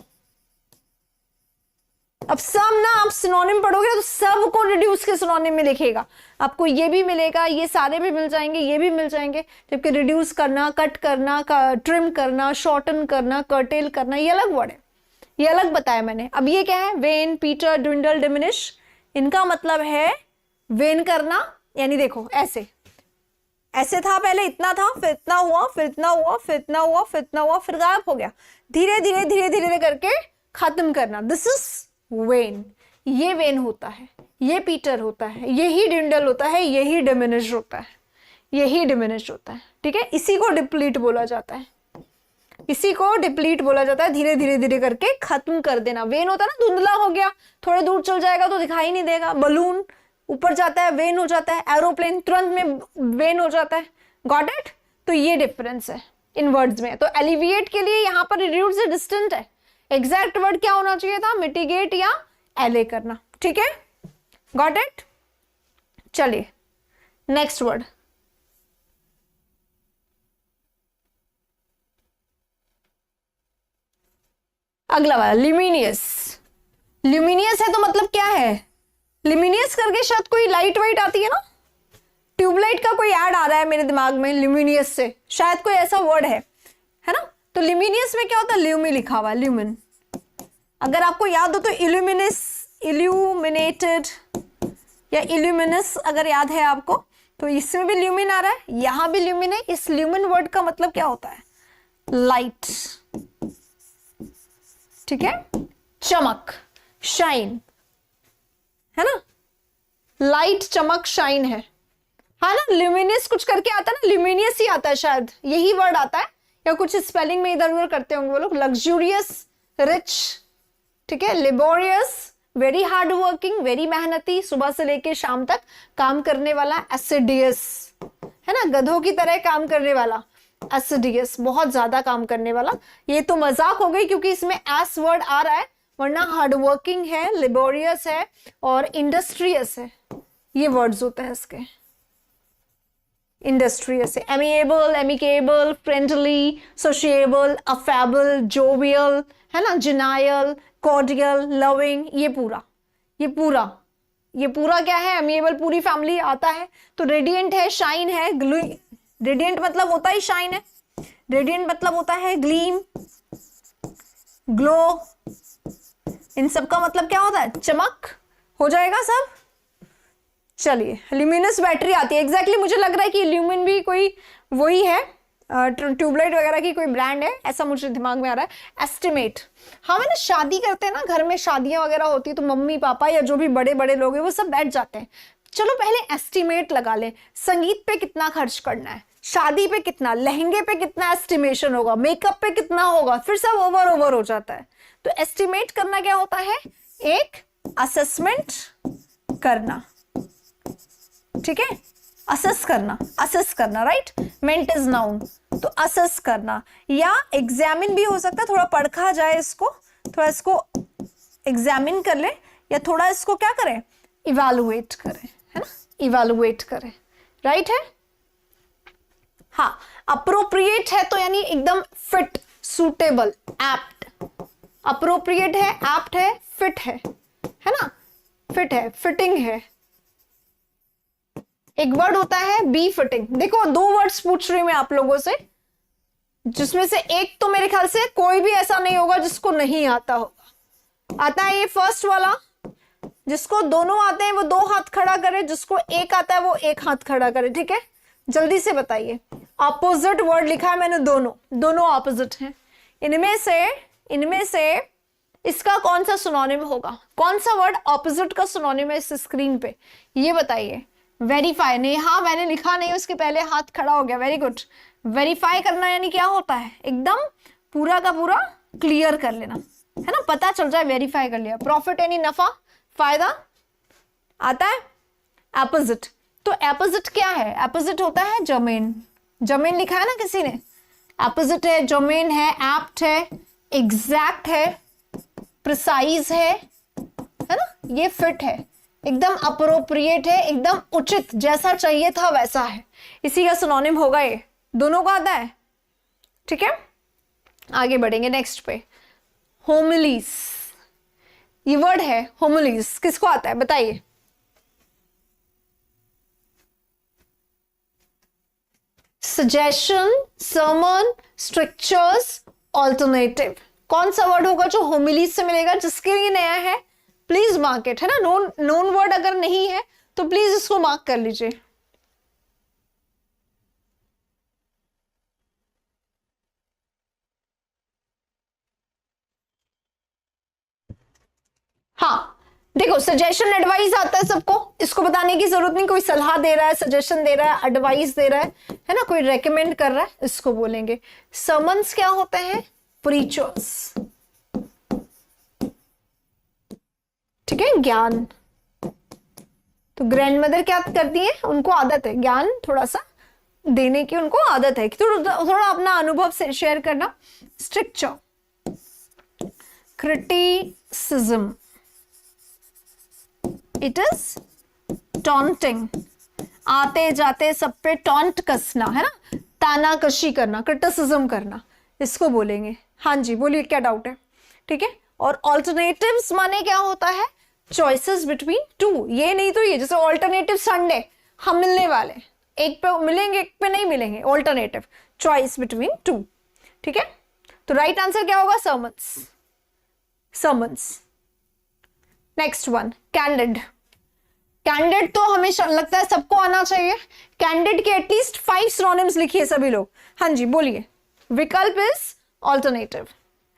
अब सब ना आप सिनोनिम पढ़ोगे तो सब को रिड्यूस के सिनोनिम में लिखेगा, आपको ये भी मिलेगा, ये सारे भी मिल जाएंगे, ये भी मिल जाएंगे। जबकि रिड्यूस करना, कट करना, ट्रिम करना, शॉर्टन करना, कर्टेल करना, ये अलग वर्ड है, ये अलग बताया मैंने। अब ये क्या है, वेन, पीटर, ड्विंडल, डिमिनिश, इनका मतलब है वेन करना, यानी देखो ऐसे ऐसे था, पहले इतना था, फिर इतना हुआ, फिर इतना हुआ, फिर इतना हुआ, फिर इतना हुआ, फिर गायब हो गया, धीरे धीरे धीरे धीरे करके खत्म करना, दिस इज वेन। ये वेन होता है, ये पीटर होता है, यही ड्विंडल होता है, यही डिमिनिश होता है, यही डिमिनिश होता है, ठीक है। इसी को डिप्लीट बोला जाता है, इसी को डिप्लीट बोला जाता है, धीरे धीरे धीरे करके खत्म कर देना। वेन होता है ना, धुंधला हो गया, थोड़े दूर चल जाएगा तो दिखाई नहीं देगा, बलून ऊपर जाता है वेन हो जाता है, एरोप्लेन तुरंत में वेन हो जाता है, गॉट इट। तो ये डिफरेंस है इन वर्ड्स में। तो एलिविएट के लिए यहां पर रिड्यूस से डिस्टेंट है, एग्जैक्ट वर्ड क्या होना चाहिए था, मिटिगेट या एले करना, ठीक है, गॉट इट। चलिए नेक्स्ट वर्ड, अगला वाला ल्यूमिनियस। ल्यूमिनियस है तो मतलब क्या है, ल्यूमिनियस करके शायद कोई लाइट वाइट आती है ना, ट्यूबलाइट का कोई ऐड आ रहा है मेरे दिमाग में ल्यूमिनियस से, शायद कोई ऐसा वर्ड है ना। तो ल्यूमिनियस में क्या होता है, ल्यूमी लिखा हुआ है, ल्यूमिन। अगर आपको याद हो तो इल्यूमिनस, इल्यूमिनेटेड या इल्यूमिनस अगर याद है आपको, तो इसमें भी ल्यूमिन आ रहा है, यहां भी ल्यूमिन है। इस ल्यूमिन वर्ड का मतलब क्या होता है, लाइट, ठीक है, चमक, शाइन, है ना, लाइट, चमक, शाइन है ना। ल्यूमिनियस कुछ करके आता है ना, ल्यूमिनियस ही आता है, शायद यही वर्ड आता है, या कुछ स्पेलिंग में इधर उधर करते होंगे वो लोग। लग्जूरियस, रिच, ठीक है, laborious, very hard working, very मेहनती, सुबह से लेके शाम तक काम करने वाला। एसिडियस है ना, गधों की तरह काम करने वाला, एसिडियस, बहुत ज्यादा काम करने वाला। ये तो मजाक हो गई क्योंकि इसमें एस वर्ड आ रहा है, वरना हार्ड वर्किंग है, लेबोरियस है और इंडस्ट्रियस है, ये वर्ड्स होते हैं इसके। इंडस्ट्रियस है, amiable, amicable, friendly, sociable, affable, jovial, है ना, जिनायल, कॉर्डियल, लविंग, ये पूरा क्या है, एमिएबल पूरी फैमिली आता है। तो रेडिएंट है, शाइन है, रेडिएंट मतलब होता ही शाइन है, रेडिएंट मतलब होता है ग्लीम, ग्लो, इन सब का मतलब क्या होता है, चमक, हो जाएगा सब। चलिए ल्यूमिनस बैटरी आती है, एग्जैक्टली मुझे लग रहा है कि ल्यूमिन भी कोई वही है, ट्यूबलाइट वगैरह की कोई ब्रांड है, ऐसा मुझे दिमाग में आ रहा है। एस्टिमेट, हम ना शादी करते हैं ना, घर में शादियां वगैरह होती है तो मम्मी पापा या जो भी बड़े बड़े लोग हैं वो सब बैठ जाते हैं, चलो पहले एस्टिमेट लगा लें, संगीत पे कितना खर्च करना है, शादी पे कितना, लहंगे पे कितना एस्टिमेशन होगा, मेकअप पे कितना होगा, फिर सब ओवर हो जाता है। तो एस्टिमेट करना क्या होता है, एक असेसमेंट करना, ठीक है, असेस करना, राइट, मेंट इज नाउन, तो असेस करना, या एग्जामिन भी हो सकता है, थोड़ा पढ़ा जाए इसको, थोड़ा इसको एग्जामिन कर ले, या थोड़ा इसको क्या करें, इवैल्यूएट करें, है ना, इवैल्यूएट करें, राइट है। हाँ, अप्रोप्रिएट है तो यानी एकदम फिट, सूटेबल, एप्ट, अप्रोप्रिएट है, एप्ट है, फिट है ना, फिट है, फिटिंग है। एक वर्ड होता है बी फिटिंग, देखो 2 वर्ड्स पूछ रही हूं मैं आप लोगों से, जिसमें से एक तो मेरे ख्याल से कोई भी ऐसा नहीं होगा जिसको नहीं आता होगा। आता है ये फर्स्ट वाला, जिसको दोनों आते हैं वो 2 हाथ खड़ा करे, जिसको एक आता है वो 1 हाथ खड़ा करे, ठीक है, जल्दी से बताइए। ऑपोजिट वर्ड लिखा है मैंने, दोनों ऑपोजिट हैं। इनमें से इसका कौन सा सिनोनिम होगा? कौन सा वर्ड ऑपोजिट का सिनोनिम है इस स्क्रीन पे, ये बताइए। वेरीफाई नहीं, हाँ मैंने लिखा नहीं उसके पहले हाथ खड़ा हो गया, वेरी गुड। वेरीफाई करना यानी क्या होता है? एकदम पूरा का पूरा क्लियर कर लेना, है ना, पता चल जाए वेरीफाई कर लिया। प्रॉफिट यानी नफा, फायदा आता है। एपोजिट, तो एपोजिट क्या है? एपोजिट होता है जमीन। जमीन लिखा है ना किसी ने, एपोजिट है, जमीन है, एप्ट है, एग्जैक्ट है, प्रिसाइज है ना, ये फिट है, एकदम अप्रोप्रिएट है, एकदम उचित, जैसा चाहिए था वैसा है, इसी का सिनोनिम होगा ये। दोनों का आता है, ठीक है। आगे बढ़ेंगे नेक्स्ट पे। होमिलीज, ये वर्ड है होमिलीज, किसको आता है बताइए? सजेशन, सर्मन, स्ट्रक्चर्स, ऑल्टरनेटिव, कौन सा वर्ड होगा जो होमिलीज से मिलेगा? जिसके लिए नया है प्लीज मार्क इट, है ना। नोन वर्ड अगर नहीं है तो प्लीज इसको मार्क कर लीजिए। हाँ देखो, सजेशन एडवाइस आता है सबको, इसको बताने की जरूरत नहीं, कोई सलाह दे रहा है, सजेशन दे रहा है, एडवाइस दे रहा है ना, कोई रेकमेंड कर रहा है, इसको बोलेंगे। समन्स क्या होते हैं? प्रीचर्स, ठीक है, ज्ञान। तो ग्रैंडमदर क्या करती है? उनको आदत है ज्ञान थोड़ा सा देने की, उनको आदत है कि थोड़ा अपना अनुभव से शेयर करना। Stricture, criticism, it is taunting, आते जाते सब पे टॉन्ट कसना, है ना, तानाकशी करना, क्रिटिसिज्म करना, इसको बोलेंगे। हाँ जी बोलिए, क्या डाउट है? ठीक है। और ऑल्टरनेटिव्स माने क्या होता है? चॉइसेस बिटवीन टू, ये नहीं तो ये, जैसे ऑल्टरनेटिव संडे हम मिलने वाले, एक पे मिलेंगे एक पे नहीं मिलेंगे, ऑल्टरनेटिव, चॉइस बिटवीन टू, ठीक है। तो राइट आंसर क्या होगा? Sermons, sermons. Next one, candid. Candid तो हमेशा लगता है सबको आना चाहिए। कैंडिड के एटलीस्ट 5 सिनोनिम्स लिखिए सभी लोग। हाँ जी बोलिए। विकल्प इज ऑल्टरनेटिव।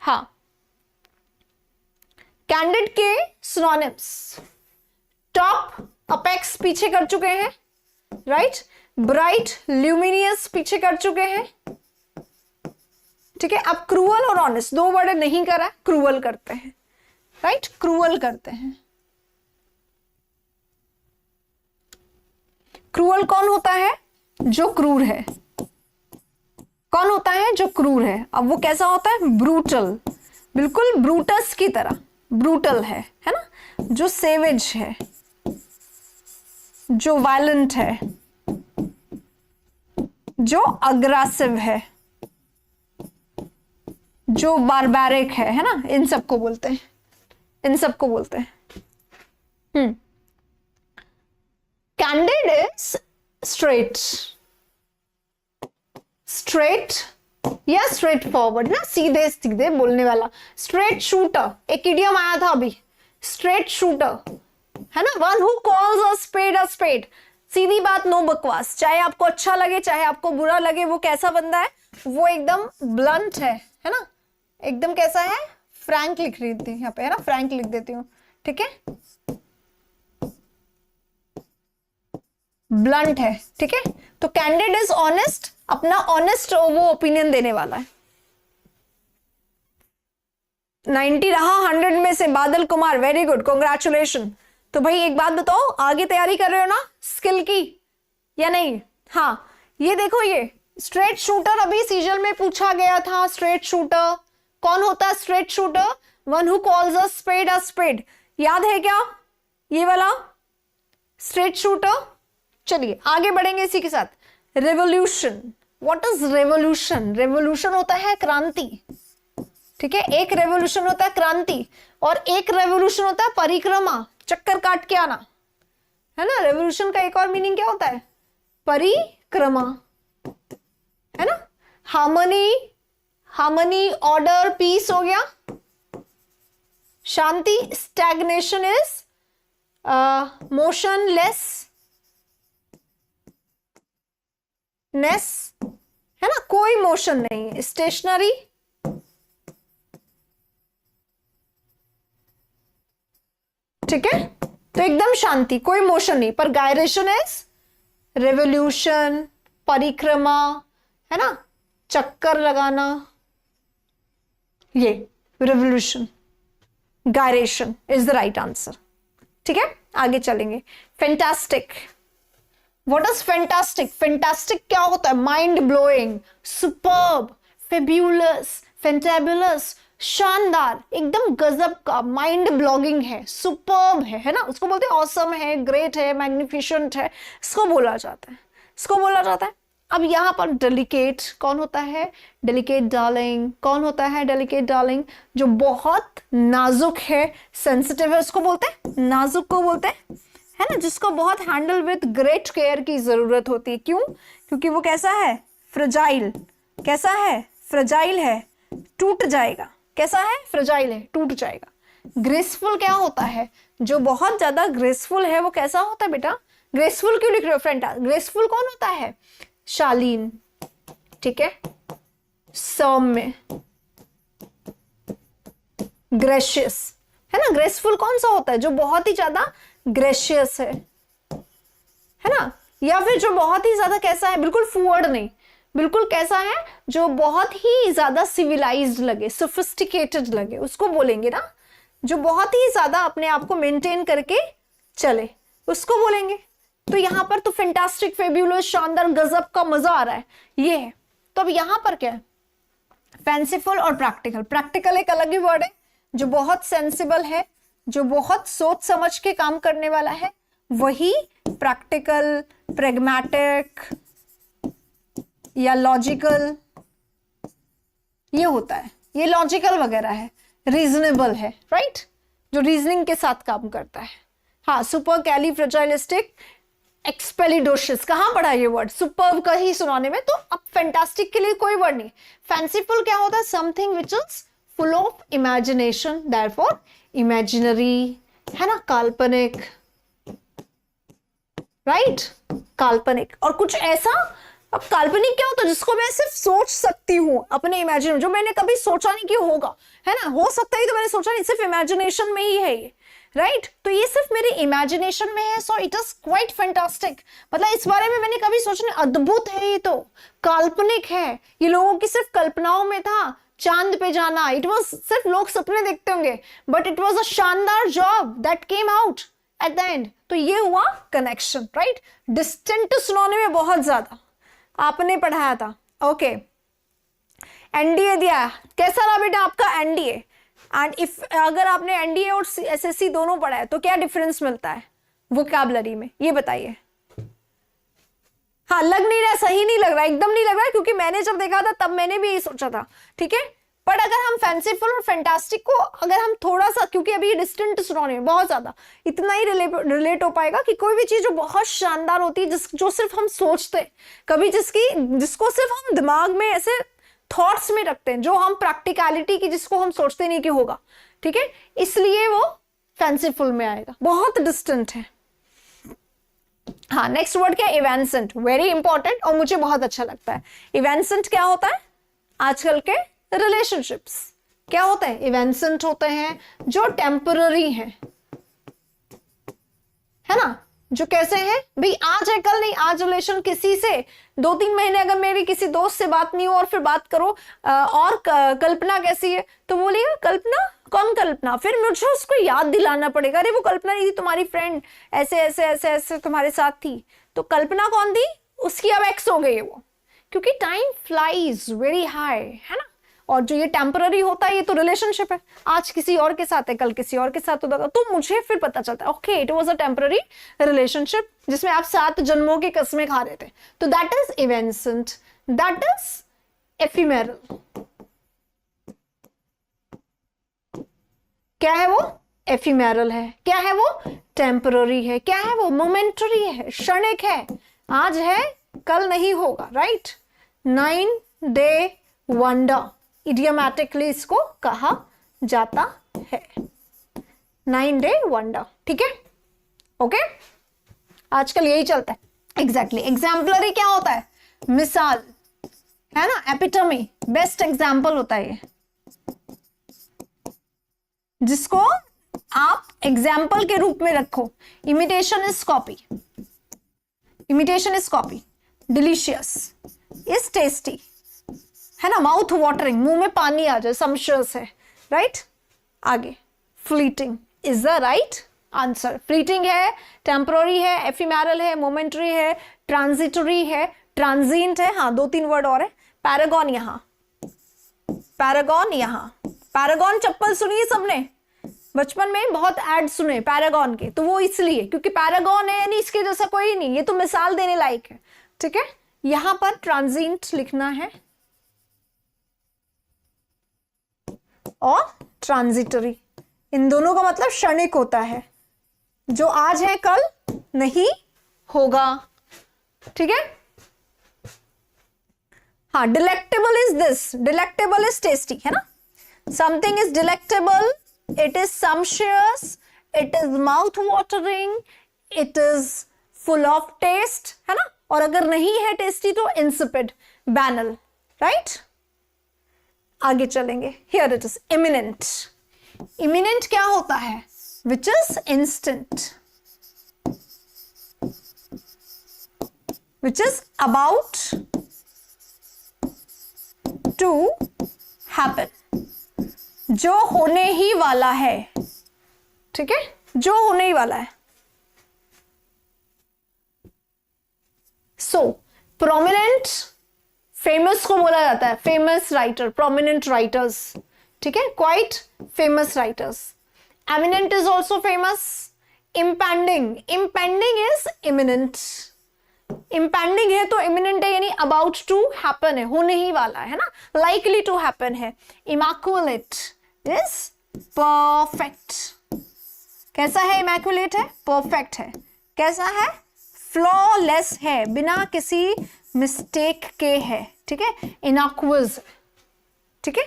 हाँ, कैंडिड के सिनोनिम्स, टॉप, अपेक्स पीछे कर चुके हैं, राइट, ब्राइट, ल्यूमिनियस पीछे कर चुके हैं, ठीक है। अब क्रूअल और ऑनेस्ट, 2 वर्ड नहीं करा, क्रूअल करते हैं, राइट, क्रूअल करते हैं। क्रूअल कौन होता है? जो क्रूर है। कौन होता है? जो क्रूर है। अब वो कैसा होता है? ब्रूटल, बिल्कुल ब्रूटस की तरह ब्रूटल है ना, जो सेवेज है, जो वायलेंट है, जो अग्रेसिव है, जो बारबैरिक है ना, इन सबको बोलते हैं, इन सबको बोलते हैं। कैंडिड इज स्ट्रेट, स्ट्रेट या स्ट्रेट फॉरवर्ड ना, सीधे सीधे बोलने वाला। स्ट्रेट शूटर, एक इडियम आया था अभी, स्ट्रेट शूटर, है ना, one who calls a spade a spade, सीधी बात, नो बकवास, चाहे आपको अच्छा लगे चाहे आपको बुरा लगे। वो कैसा बंदा है? वो एकदम ब्लंट है ना, एकदम कैसा है? फ्रैंक लिख रही थी यहाँ पे, है ना, फ्रैंक लिख देती हूँ, ठीक है, ब्लंट है, ठीक है। तो कैंडिड इज ऑनेस्ट, अपना ऑनेस्ट वो ओपिनियन देने वाला है। 90 रहा 100 में से, Badal Kumar, very good, congratulation. तो भाई एक बात बताओ, आगे तैयारी कर रहे हो ना स्किल की या नहीं? हाँ, ये देखो, ये स्ट्रेट शूटर अभी सीजल में पूछा गया था। स्ट्रेट शूटर कौन होता है? Straight shooter, one who calls a spade, याद है क्या ये वाला स्ट्रेट शूटर? चलिए आगे बढ़ेंगे इसी के साथ। Revolution, what is revolution? Revolution होता है क्रांति, ठीक है। एक रेवोल्यूशन होता है क्रांति और एक रेवोल्यूशन होता है परिक्रमा, चक्कर काट के आना, है ना। रेवोल्यूशन का एक और मीनिंग क्या होता है? परिक्रमा, है ना। हार्मनी, हार्मनी, ऑर्डर, पीस हो गया, शांति। स्टैग्नेशन इज मोशनलेस नेस, है ना, कोई मोशन नहीं, स्टेशनरी। ठीक है, तो एकदम शांति, कोई मोशन नहीं। पर गायरेशन इज रेवोल्यूशन, परिक्रमा, है ना, चक्कर लगाना, ये revolution, gyration is the right answer. ठीक है, आगे चलेंगे। Fantastic, what is fantastic? Fantastic क्या होता है? माइंड ब्लोइंग, सुपर्ब, फेब्यूलस, फैंटेबुलस, शानदार, एकदम गजब का, माइंड ब्लॉगिंग है, सुपर्ब है ना, उसको बोलते हैं ऑसम है, ग्रेट है, मैग्निफिशेंट है, इसको बोला जाता है, इसको बोला जाता है। अब यहां पर डेलिकेट कौन होता है? डेलिकेट डार्लिंग, कौन होता है डेलिकेट डार्लिंग? जो बहुत नाजुक है, सेंसिटिव है, उसको बोलते हैं नाजुक को बोलते हैं, है ना, जिसको बहुत हैंडल विद ग्रेट केयर की जरूरत होती है। क्यों? क्योंकि वो कैसा है? फ्रेजाइल। कैसा है? फ्रेजाइल है, टूट जाएगा। कैसा है? फ्रेजाइल है, टूट जाएगा। ग्रेसफुल क्या होता है? जो बहुत ज्यादा ग्रेसफुल है वो कैसा होता है बेटा? ग्रेसफुल क्यों लिख रहे हो फ्रेंड? ग्रेसफुल कौन होता है? शालीन, ठीक है, सौम्य, ग्रेशियस, है ना। ग्रेसफुल कौन सा होता है? जो बहुत ही ज्यादा ग्रेशियस है ना, या फिर जो बहुत ही ज्यादा कैसा है? बिल्कुल फॉरवर्ड नहीं, बिल्कुल कैसा है? जो बहुत ही ज्यादा सिविलाइज्ड लगे, सोफिस्टिकेटेड लगे, उसको बोलेंगे ना। जो बहुत ही ज्यादा अपने आप को मेंटेन करके चले, उसको बोलेंगे। तो यहां पर तो फैंटास्टिक, फेब्यूलस, शानदार, गजब का, मजा आ रहा है, ये है। तो अब यहां पर क्या है? फैंसीफुल और प्रैक्टिकल। प्रैक्टिकल एक अलग ही वर्ड है, जो बहुत सेंसिबल है, जो बहुत सोच समझ के काम करने वाला है, वही प्रैक्टिकल, प्रेगमैटिक या लॉजिकल ये होता है। ये लॉजिकल वगैरह है, रीजनेबल है, राइट, जो रीजनिंग के साथ काम करता है। हाँ, सुपर कैलिफ्रेजाइलिस्टिक एक्सपेलिडोशियस, कहां पढ़ा ये वर्ड? सुपर्ब का ही सुनाने में। तो अब फैंटास्टिक के लिए कोई वर्ड नहीं। फैंसीफुल क्या होता है? Something which is full of imagination, therefore imaginary, है ना, काल्पनिक, राइट, काल्पनिक। और कुछ ऐसा, अब काल्पनिक क्या होता है? जिसको मैं सिर्फ सोच सकती हूँ अपने इमेजिन, जो मैंने कभी सोचा नहीं कि होगा, है ना, हो सकता है तो मैंने सोचा नहीं, सिर्फ इमेजिनेशन में ही है ये, राइट। तो ये सिर्फ मेरे इमेजिनेशन में है, so it is quite fantastic. मतलब इस बारे में मैंने कभी सोचा नहीं, अद्भुत है, ये तो काल्पनिक है, ये लोगों की सिर्फ कल्पनाओं में था। चांद पे जाना, इट वाज सिर्फ लोग सपने देखते होंगे, बट इट वाज अ शानदार job that came out at the end. तो ये हुआ कनेक्शन, राइट। डिस्टेंट सुनाने में बहुत ज्यादा आपने पढ़ाया था, ओके। एनडीए दिया, कैसा रहा बेटा आपका एनडीए? एंड इफ अगर आपने एनडीए और एसएससी दोनों पढ़ा है तो क्या डिफरेंस मिलता है वोकैबुलरी में, ये बताइए। हाँ, लग नहीं रहा, सही नहीं लग रहा, एकदम नहीं लग रहा, क्योंकि मैंने जब देखा था तब मैंने भी यही सोचा था, ठीक है। पर अगर हम फैंसीफुल और फैंटास्टिक को अगर हम थोड़ा सा, क्योंकि अभी ये डिस्टेंट सुनाने में बहुत ज्यादा इतना ही रिलेट हो पाएगा कि कोई भी चीज जो बहुत शानदार होती है, जो सिर्फ हम सोचते हैं कभी, जिसको सिर्फ हम दिमाग में ऐसे थॉट्स में रखते हैं, जो हम प्रैक्टिकलिटी की, जिसको हम सोचते नहीं कि होगा, ठीक है, इसलिए वो फैंसीफुल में आएगा, बहुत डिस्टेंट है। हाँ, नेक्स्ट वर्ड क्या है? इवेंसेंट, वेरी इंपॉर्टेंट और मुझे बहुत अच्छा लगता है। इवेंसेंट क्या होता है? आजकल के रिलेशनशिप्स क्या होते हैं? इवेंसेंट होते हैं जो टेम्पररी हैं, है ना, जो कैसे हैं भाई, आज है कल नहीं। आज रिलेशन किसी से 2-3 महीने अगर मेरी किसी दोस्त से बात नहीं हो और फिर बात करो, और कल्पना कैसी है तो बोलिएगा कल्पना, कौन कल्पना? फिर मुझे उसको याद दिलाना पड़ेगा, अरे वो कल्पना नहीं थी, तुम्हारी फ्रेंड ऐसे ऐसे ऐसे ऐसे तुम्हारे साथ थी। तो कल्पना कौन थी? उसकी अब एक्स हो गई है वो, क्योंकि टाइम फ्लाइज वेरी हाई, है ना। और जो ये टेम्पररी होता है, ये तो रिलेशनशिप है, आज किसी और के साथ है, कल किसी और के साथ होगा, तो मुझे फिर पता चलता है okay it was a temporary relationship जिसमें आप 7 जन्मों की कस्में खा रहे थे। तो that is evanescent, that is ephemeral. क्या है वो? एफिमेरल है। क्या है वो? टेम्पररी है। क्या है वो? मोमेंटरी है, क्षणिक है, आज है कल नहीं होगा, राइट। 9 डे वंडर इडियोमैटिकली इसको कहा जाता है, 9 डे वंडर, ठीक है, ओके। आजकल यही चलता है। एग्जैक्टली। एग्जाम्पलरी क्या होता है? मिसाल, है ना, एपिटमी, बेस्ट एग्जाम्पल होता है ये, जिसको आप एग्जाम्पल के रूप में रखो, imitation is copy, imitation is copy, delicious is tasty, है ना, माउथ वाटरिंग, मुंह में पानी आ जाए, सम्शस है, राइट। आगे fleeting is the right answer. Fleeting है, टेम्पररी है, एफिमेरल है, मोमेंटरी है, ट्रांजिटरी है, ट्रांजिएंट है, हाँ 2-3 वर्ड और है। पैरागॉन यहां, पैरागॉन यहां, पैरागॉन चप्पल सुनी है सबने, बचपन में बहुत ऐड सुने पैरागॉन के, तो वो इसलिए क्योंकि पैरागॉन है, यानी इसके जैसा कोई नहीं, ये तो मिसाल देने लायक है, ठीक है। यहां पर ट्रांजिएंट लिखना है और ट्रांजिटरी, इन दोनों का मतलब क्षणिक होता है, जो आज है कल नहीं होगा, ठीक है। हाँ, delectable is this, delectable is tasty, है ना, something is delectable, it is सम्शियस, it is mouth watering, it is full of taste, है ना, और अगर नहीं है टेस्टी तो इंसिपिड, बैनल, राइट। आगे चलेंगे, here it is imminent. Imminent क्या होता है? Which is instant, which is about to happen, जो होने ही वाला है, ठीक है, जो होने ही वाला है। सो प्रोमिनेंट, फेमस को बोला जाता है फेमस राइटर, प्रोमिनेंट राइटर्स, ठीक है, quite famous writers. Eminent is also famous. Impending, impending is imminent, impending है तो इमिनेंट है, यानी अबाउट टू हैपन है, होने ही वाला है ना, लाइकली टू हैपन है। इमैक्युलेट इज परफेक्ट, कैसा है? इमैक्युलेट है, परफेक्ट है, कैसा है? फ्लॉलेस है, बिना किसी मिस्टेक के है, ठीक है, इनॉक्वस, ठीक है।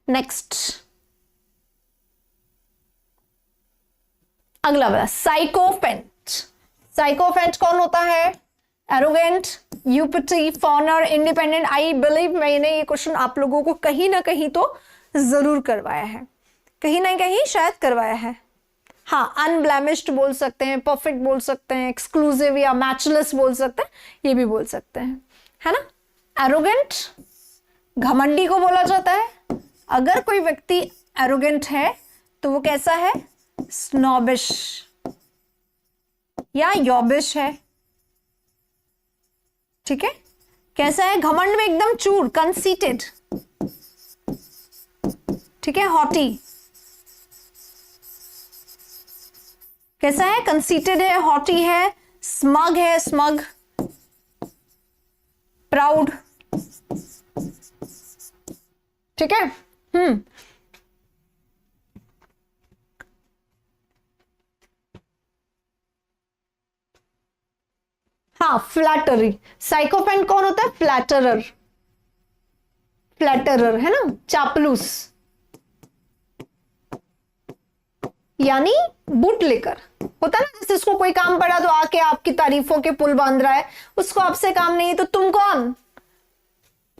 नेक्स्ट, अगला वाला साइकोफेंट। साइकोफेंट कौन होता है? Arrogant, uppity, fawner, independent. I believe मैंने ये क्वेश्चन आप लोगों को कहीं ना कहीं तो जरूर करवाया है, कहीं ना कहीं शायद करवाया है। हाँ, अनब्लेमिश्ड बोल सकते हैं, परफेक्ट बोल सकते हैं, एक्सक्लूसिव या मैचलेस बोल सकते हैं, ये भी बोल सकते हैं, है ना। एरोगेंट घमंडी को बोला जाता है। अगर कोई व्यक्ति एरोगेंट है तो वो कैसा है? स्नॉबिश या यॉबिश है, ठीक है। कैसा है? घमंड में एकदम चूर, कंसीटेड, ठीक है, हॉटी। कैसा है? कंसीटेड है, हॉटी है, स्मग है, स्मग, प्राउड, ठीक है। हाँ, फ्लैटरी। साइकोफेंट कौन होता है? फ्लैटरर, फ्लैटरर, है ना, चापलूस, यानी बूट लेकर होता है ना, जैसे उसको कोई काम पड़ा तो आके आपकी तारीफों के पुल बांध रहा है, उसको आपसे काम नहीं है तो तुम कौन,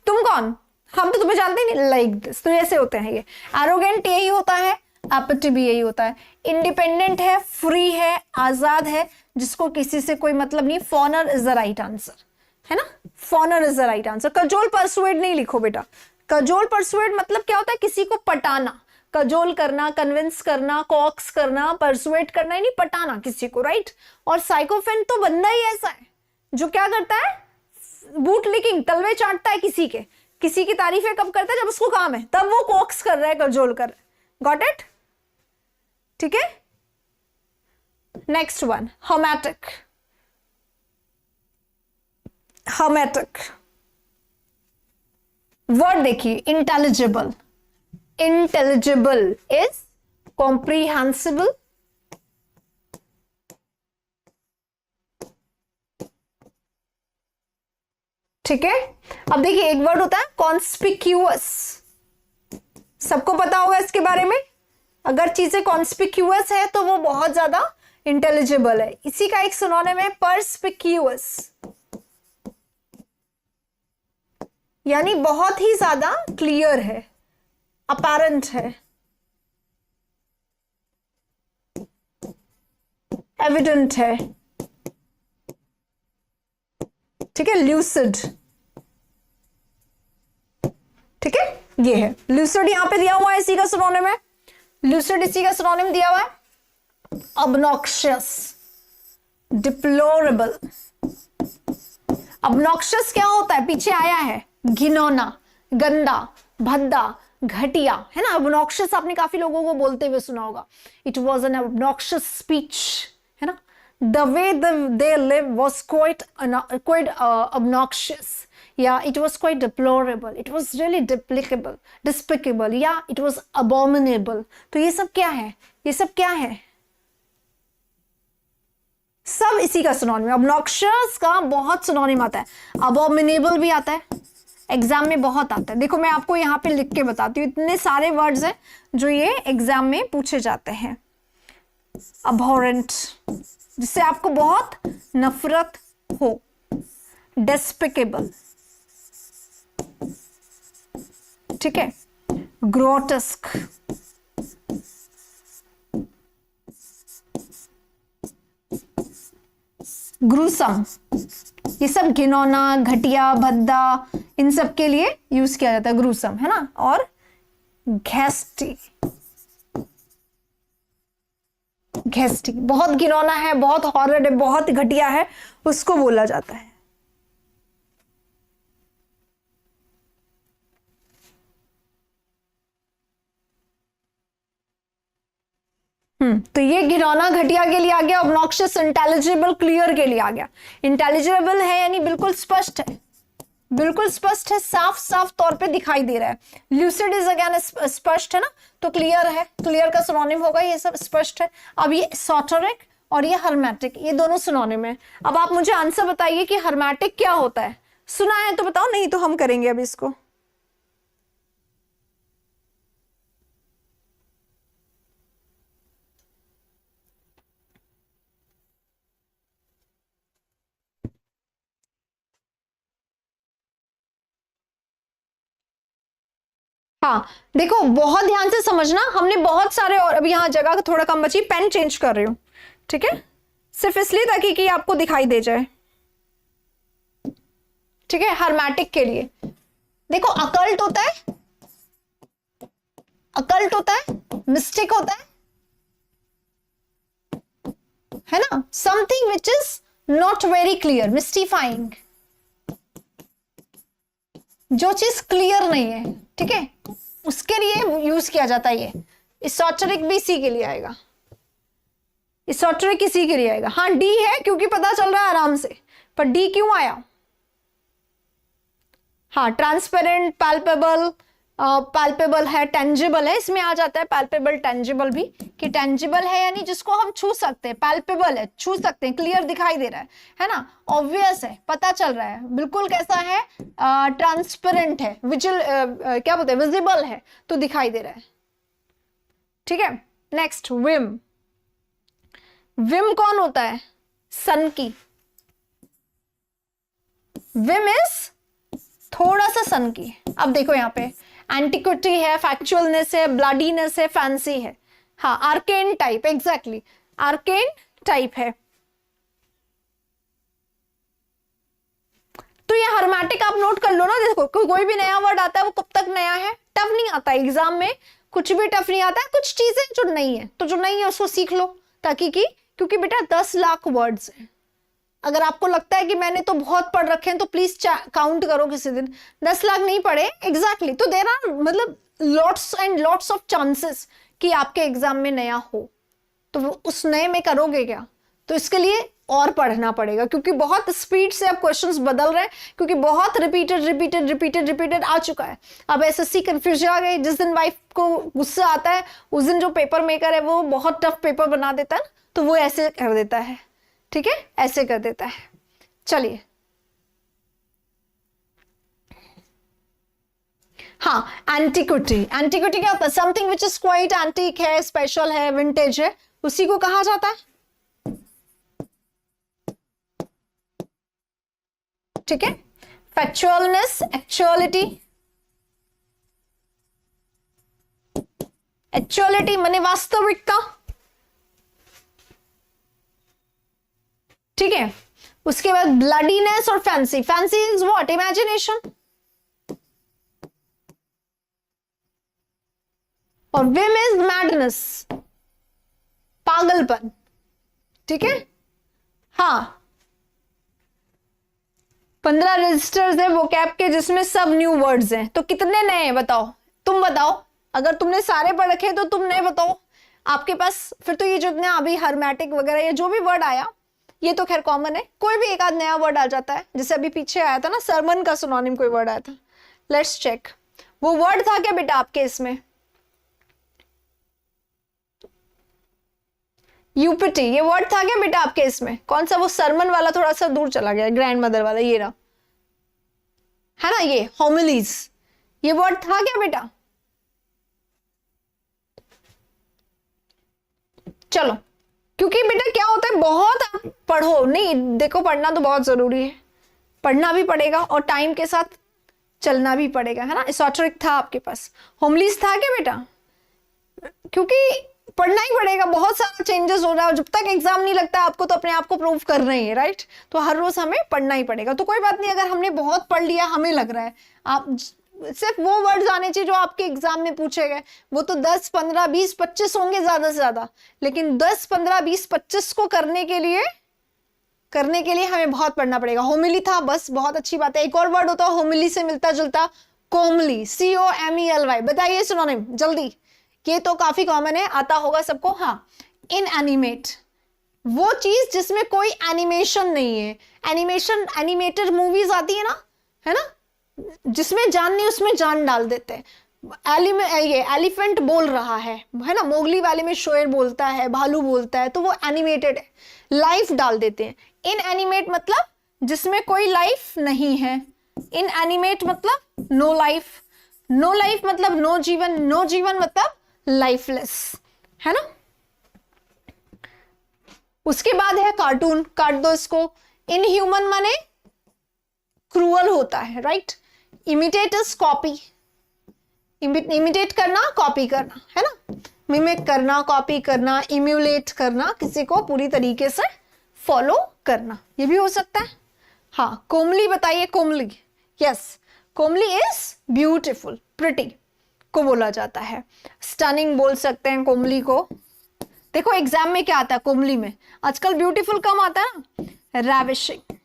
तुम कौन, हम तो तुम्हें जानते ही नहीं, लाइक दिस। तो ऐसे होते हैं ये। एरोगेंट यही होता है, एपिटी भी यही होता है। इंडिपेंडेंट है, फ्री है, आजाद है, जिसको किसी से कोई मतलब नहीं। Fawner is the right answer, है ना, fawner is the right answer. Cajole persuade नहीं लिखो बेटा। कजोल परसुएड मतलब क्या होता है? किसी को पटाना, कजोल करना, कन्विंस करना, कॉक्स करना, परसुएट करना, नहीं पटाना किसी को, राइट। और साइकोफेंट तो बंदा ही ऐसा है जो क्या करता है? बूट लिकिंग, तलवे चाटता है किसी के, किसी की तारीफें कब करता है? जब उसको काम है, तब वो कॉक्स कर रहा है, कजोल कर रहा है। Got it? ठीक है। Next one, hermetic. Hermetic word देखिए, इंटेलिजिबल। इंटेलिजिबल इज कॉम्प्रीहेंसिबल, ठीक है। अब देखिए, एक वर्ड होता है कॉन्स्पिक्यूअस, सबको पता होगा इसके बारे में। अगर चीजें कॉन्स्पिक्यूअस है तो वो बहुत ज्यादा इंटेलिजिबल है। इसी का एक सिनोनिम है परस्पिक्यूअस, यानी बहुत ही ज्यादा क्लियर है, अपैरेंट है, एविडेंट है, ठीक है, ल्यूसिड, ठीक है, ये है ल्यूसिड। यहां पे दिया हुआ है, इसी का सिनोनिम है ल्यूसिड, इसी का सिनोनिम दिया हुआ है ऑब्नॉक्शियस, डिप्लोरेबल। ऑब्नॉक्शियस क्या होता है, पीछे आया है, घिनौना, गंदा, भद्दा, घटिया, है ना। ऑब्नॉक्शियस आपने काफी लोगों को बोलते हुए सुना होगा, it was an obnoxious speech, है ना। The way they live was quite obnoxious, yeah, it was quite deplorable, it was really despicable, yeah, it was abominable। तो ये सब क्या है, ये सब क्या है, सब इसी का सिनोनिम। ऑब्नॉक्शियस का बहुत सिनोनिम आता है, अबोमिनेबल भी आता है, एग्जाम में बहुत आता है। देखो मैं आपको यहाँ पे लिख के बताती हूँ, इतने सारे वर्ड्स हैं जो ये एग्जाम में पूछे जाते हैं। अबॉरेंट, जिससे आपको बहुत नफरत हो, डेस्पिकेबल, ठीक है, ग्रोटेस्क, ग्रूसम, ये सब घिनौना, घटिया, भद्दा, इन सब के लिए यूज किया जाता है ग्रूसम, है ना। और घैस्टी, घैस्टी बहुत घिनौना है, बहुत हॉरर है, बहुत घटिया है, उसको बोला जाता है। तो ये घिनौना, घटिया के लिए आ गया, ऑब्नॉक्शियस, इंटेलिजिबल, क्लियर के लिए आ गया। इंटेलिजिबल है यानी बिल्कुल स्पष्ट है, बिल्कुल स्पष्ट है, साफ साफ तौर पे दिखाई दे रहा है। ल्यूसिड इज अगेन स्पष्ट है ना, तो क्लियर है, क्लियर का सिनोनिम होगा, ये सब स्पष्ट है। अब ये सॉटरिक और ये हर्मेटिक, ये दोनों सिनोनिम है। अब आप मुझे आंसर बताइए कि हर्मेटिक क्या होता है, सुना है तो बताओ, नहीं तो हम करेंगे अभी इसको। हाँ देखो, बहुत ध्यान से समझना, हमने बहुत सारे, और अभी यहाँ जगह थोड़ा कम बची, पेन चेंज कर रही हूं, ठीक है, सिर्फ इसलिए ताकि कि आपको दिखाई दे जाए, ठीक है। हर्मेटिक के लिए देखो, अकल्ट होता है, अकल्ट होता है, मिस्टिक होता है ना, something which is not very clear, mystifying, जो चीज क्लियर नहीं है, ठीक है, उसके लिए यूज किया जाता है ये। इसोटेरिक भी इसी के लिए आएगा, इसोटेरिक इसी के लिए आएगा। हाँ डी है क्योंकि पता चल रहा है आराम से, पर डी क्यों आया। हाँ ट्रांसपेरेंट, पैल्पेबल, पैल्पेबल है, टेंजिबल है, इसमें आ जाता है पैल्पेबल, टेंजिबल भी, कि टेंजिबल है यानी जिसको हम छू सकते हैं, पैल्पेबल है, छू सकते हैं, क्लियर दिखाई दे रहा है ना, ऑब्वियस है, पता चल रहा है, बिल्कुल कैसा है, ट्रांसपेरेंट है, क्या बोलते हैं, विजिबल है, तो दिखाई दे रहा है, ठीक है। नेक्स्ट विम, विम कौन होता है, सन की, विम इज थोड़ा सा सन की। अब देखो यहाँ पे एंटिक्विटी है, फैक्चुअलनेस है, ब्लडीनेस है, फैंसी है, हाँ arcane type, exactly arcane type है। तो ये हर्मेटिक आप नोट कर लो ना, देखो कोई भी नया वर्ड आता है वो कब तक नया है, टफ नहीं आता एग्जाम में, कुछ भी टफ नहीं आता है, कुछ चीजें जो नहीं है, तो जो नहीं है उसको सीख लो, ताकि कि क्योंकि बेटा 10 लाख वर्ड्स हैं। अगर आपको लगता है कि मैंने तो बहुत पढ़ रखे हैं तो प्लीज काउंट करो किसी दिन, 10 लाख नहीं पढ़े एग्जैक्टली, तो देर आर मतलब lots and lots of chances कि आपके एग्जाम में नया हो, तो उस नए में करोगे क्या, तो इसके लिए और पढ़ना पड़ेगा, क्योंकि बहुत स्पीड से अब क्वेश्चंस बदल रहे हैं, क्योंकि बहुत रिपीटेड आ चुका है। अब एसएससी कंफ्यूज आ गई, जिस दिन वाइफ को गुस्सा आता है उस दिन जो पेपर मेकर है वो बहुत टफ पेपर बना देता है, तो वो ऐसे कर देता है, ठीक है, ऐसे कर देता है। चलिए हाँ, एंटिक्विटी, एंटिक्विटी क्या होता है, something which is quite antique है, स्पेशल है, विंटेज है, उसी को कहा जाता है, ठीक है। फैक्चुअलनेस, एक्चुअलिटी, एक्चुअलिटी माने वास्तविकता, ठीक है। उसके बाद ब्लडीनेस और fancy, fancy is what, imagination. और विम इज मैडनेस, पागलपन, ठीक है। हाँ, 15 रजिस्टर्स है वो कैप के जिसमें सब न्यू वर्ड्स हैं, तो कितने नए हैं बताओ, तुम बताओ। अगर तुमने सारे पढ़ रखे तो तुम नए बताओ आपके पास। फिर तो ये जो इतने अभी हर्मेटिक वगैरह ये जो भी वर्ड आया ये तो खैर कॉमन है, कोई भी एक आध नया वर्ड आ जाता है। जैसे अभी पीछे आया था ना सरमन का सिनोनिम कोई वर्ड आया था, लेट्स चेक। वो वर्ड था क्या बेटा आपके इसमें? यूपिटी, ये वर्ड था क्या बेटा आपके इसमें? कौन सा? वो सरमन वाला थोड़ा सा दूर चला गया, ग्रैंड मदर वाला, ये रहा, है ना, ये होमिलीज, ये वर्ड था क्या बेटा? चलो, क्योंकि बेटा क्या होता है, बहुत आप पढ़ो नहीं, देखो पढ़ना तो बहुत जरूरी है, पढ़ना भी पड़ेगा और टाइम के साथ चलना भी पड़ेगा, है ना। एसोटेरिक था आपके पास, होमलीज था क्या बेटा? क्योंकि पढ़ना ही पड़ेगा, बहुत सारा चेंजेस हो रहा है, जब तक एग्जाम नहीं लगता आपको तो अपने आप को प्रूव करना ही है, राइट। तो हर रोज हमें पढ़ना ही पड़ेगा। तो कोई बात नहीं, अगर हमने बहुत पढ़ लिया, हमें लग रहा है, आप सिर्फ वो वर्ड्स आने चाहिए जो आपके एग्जाम में पूछे गए, वो तो 10, 15, 20, 25 होंगे ज्यादा से ज्यादा, लेकिन 10, 15, 20, 25 को करने के लिए हमें बहुत पढ़ना पड़ेगा। होमिली था, बस बहुत अच्छी बात है। एक और वर्ड होता है होमिली से मिलता जुलता, कोमली, COMELY, बताइए सिनोनिम जल्दी, ये तो काफी कॉमन है, आता होगा सबको। हाँ, इनएनिमेट, वो चीज जिसमें कोई एनिमेशन नहीं है। एनिमेशन, एनिमेटेड मूवीज आती है ना, जिसमें जान नहीं उसमें जान डाल देते हैं। ये एलिफेंट बोल रहा है ना, मोगली वाले में शेर बोलता है, भालू बोलता है, तो वो एनिमेटेड है, लाइफ डाल देते हैं। इनएनिमेट मतलब जिसमें कोई लाइफ नहीं है, इनएनिमेट मतलब नो लाइफ, नो लाइफ मतलब नो जीवन, नो जीवन मतलब लाइफलेस, है ना। उसके बाद है कार्टून, काट दो इसको। इनह्यूमन माने क्रूअल होता है, right. Imitate is copy, imitate करना, कॉपी करना, है ना। मिमिक करना, कॉपी करना, इम्यूलेट करना, किसी को पूरी तरीके से फॉलो करना, ये भी हो सकता है। हाँ, कोमली बताइए, Komali, yes, Komali is beautiful, pretty को बोला जाता है। स्टनिंग बोल सकते हैं कोमली को। देखो एग्जाम में क्या आता है कोमली में, आजकल ब्यूटीफुल कम आता है ना, रैविशिंग,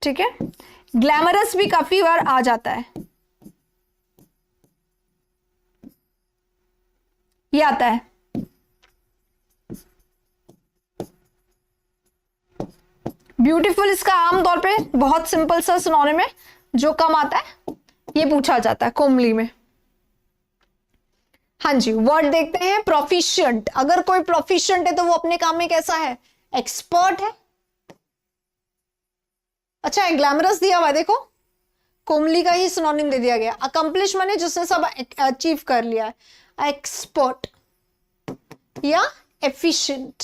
ठीक है। ग्लैमरस भी काफी बार आ जाता है, ये आता है। ब्यूटीफुल इसका आमतौर पे बहुत सिंपल सा सिनोनिम है, जो कम आता है ये पूछा जाता है कोमली में। हाँ जी, वर्ड देखते हैं। प्रोफिशिएंट, अगर कोई प्रोफिशिएंट है तो वो अपने काम में कैसा है, एक्सपर्ट है। अच्छा, ग्लैमरस दिया हुआ है, देखो कोमली का ही सिनोनिम दे दिया गया। अकम्प्लिश माने जिसने सब अचीव कर लिया है, एक्सपर्ट या एफिशिएंट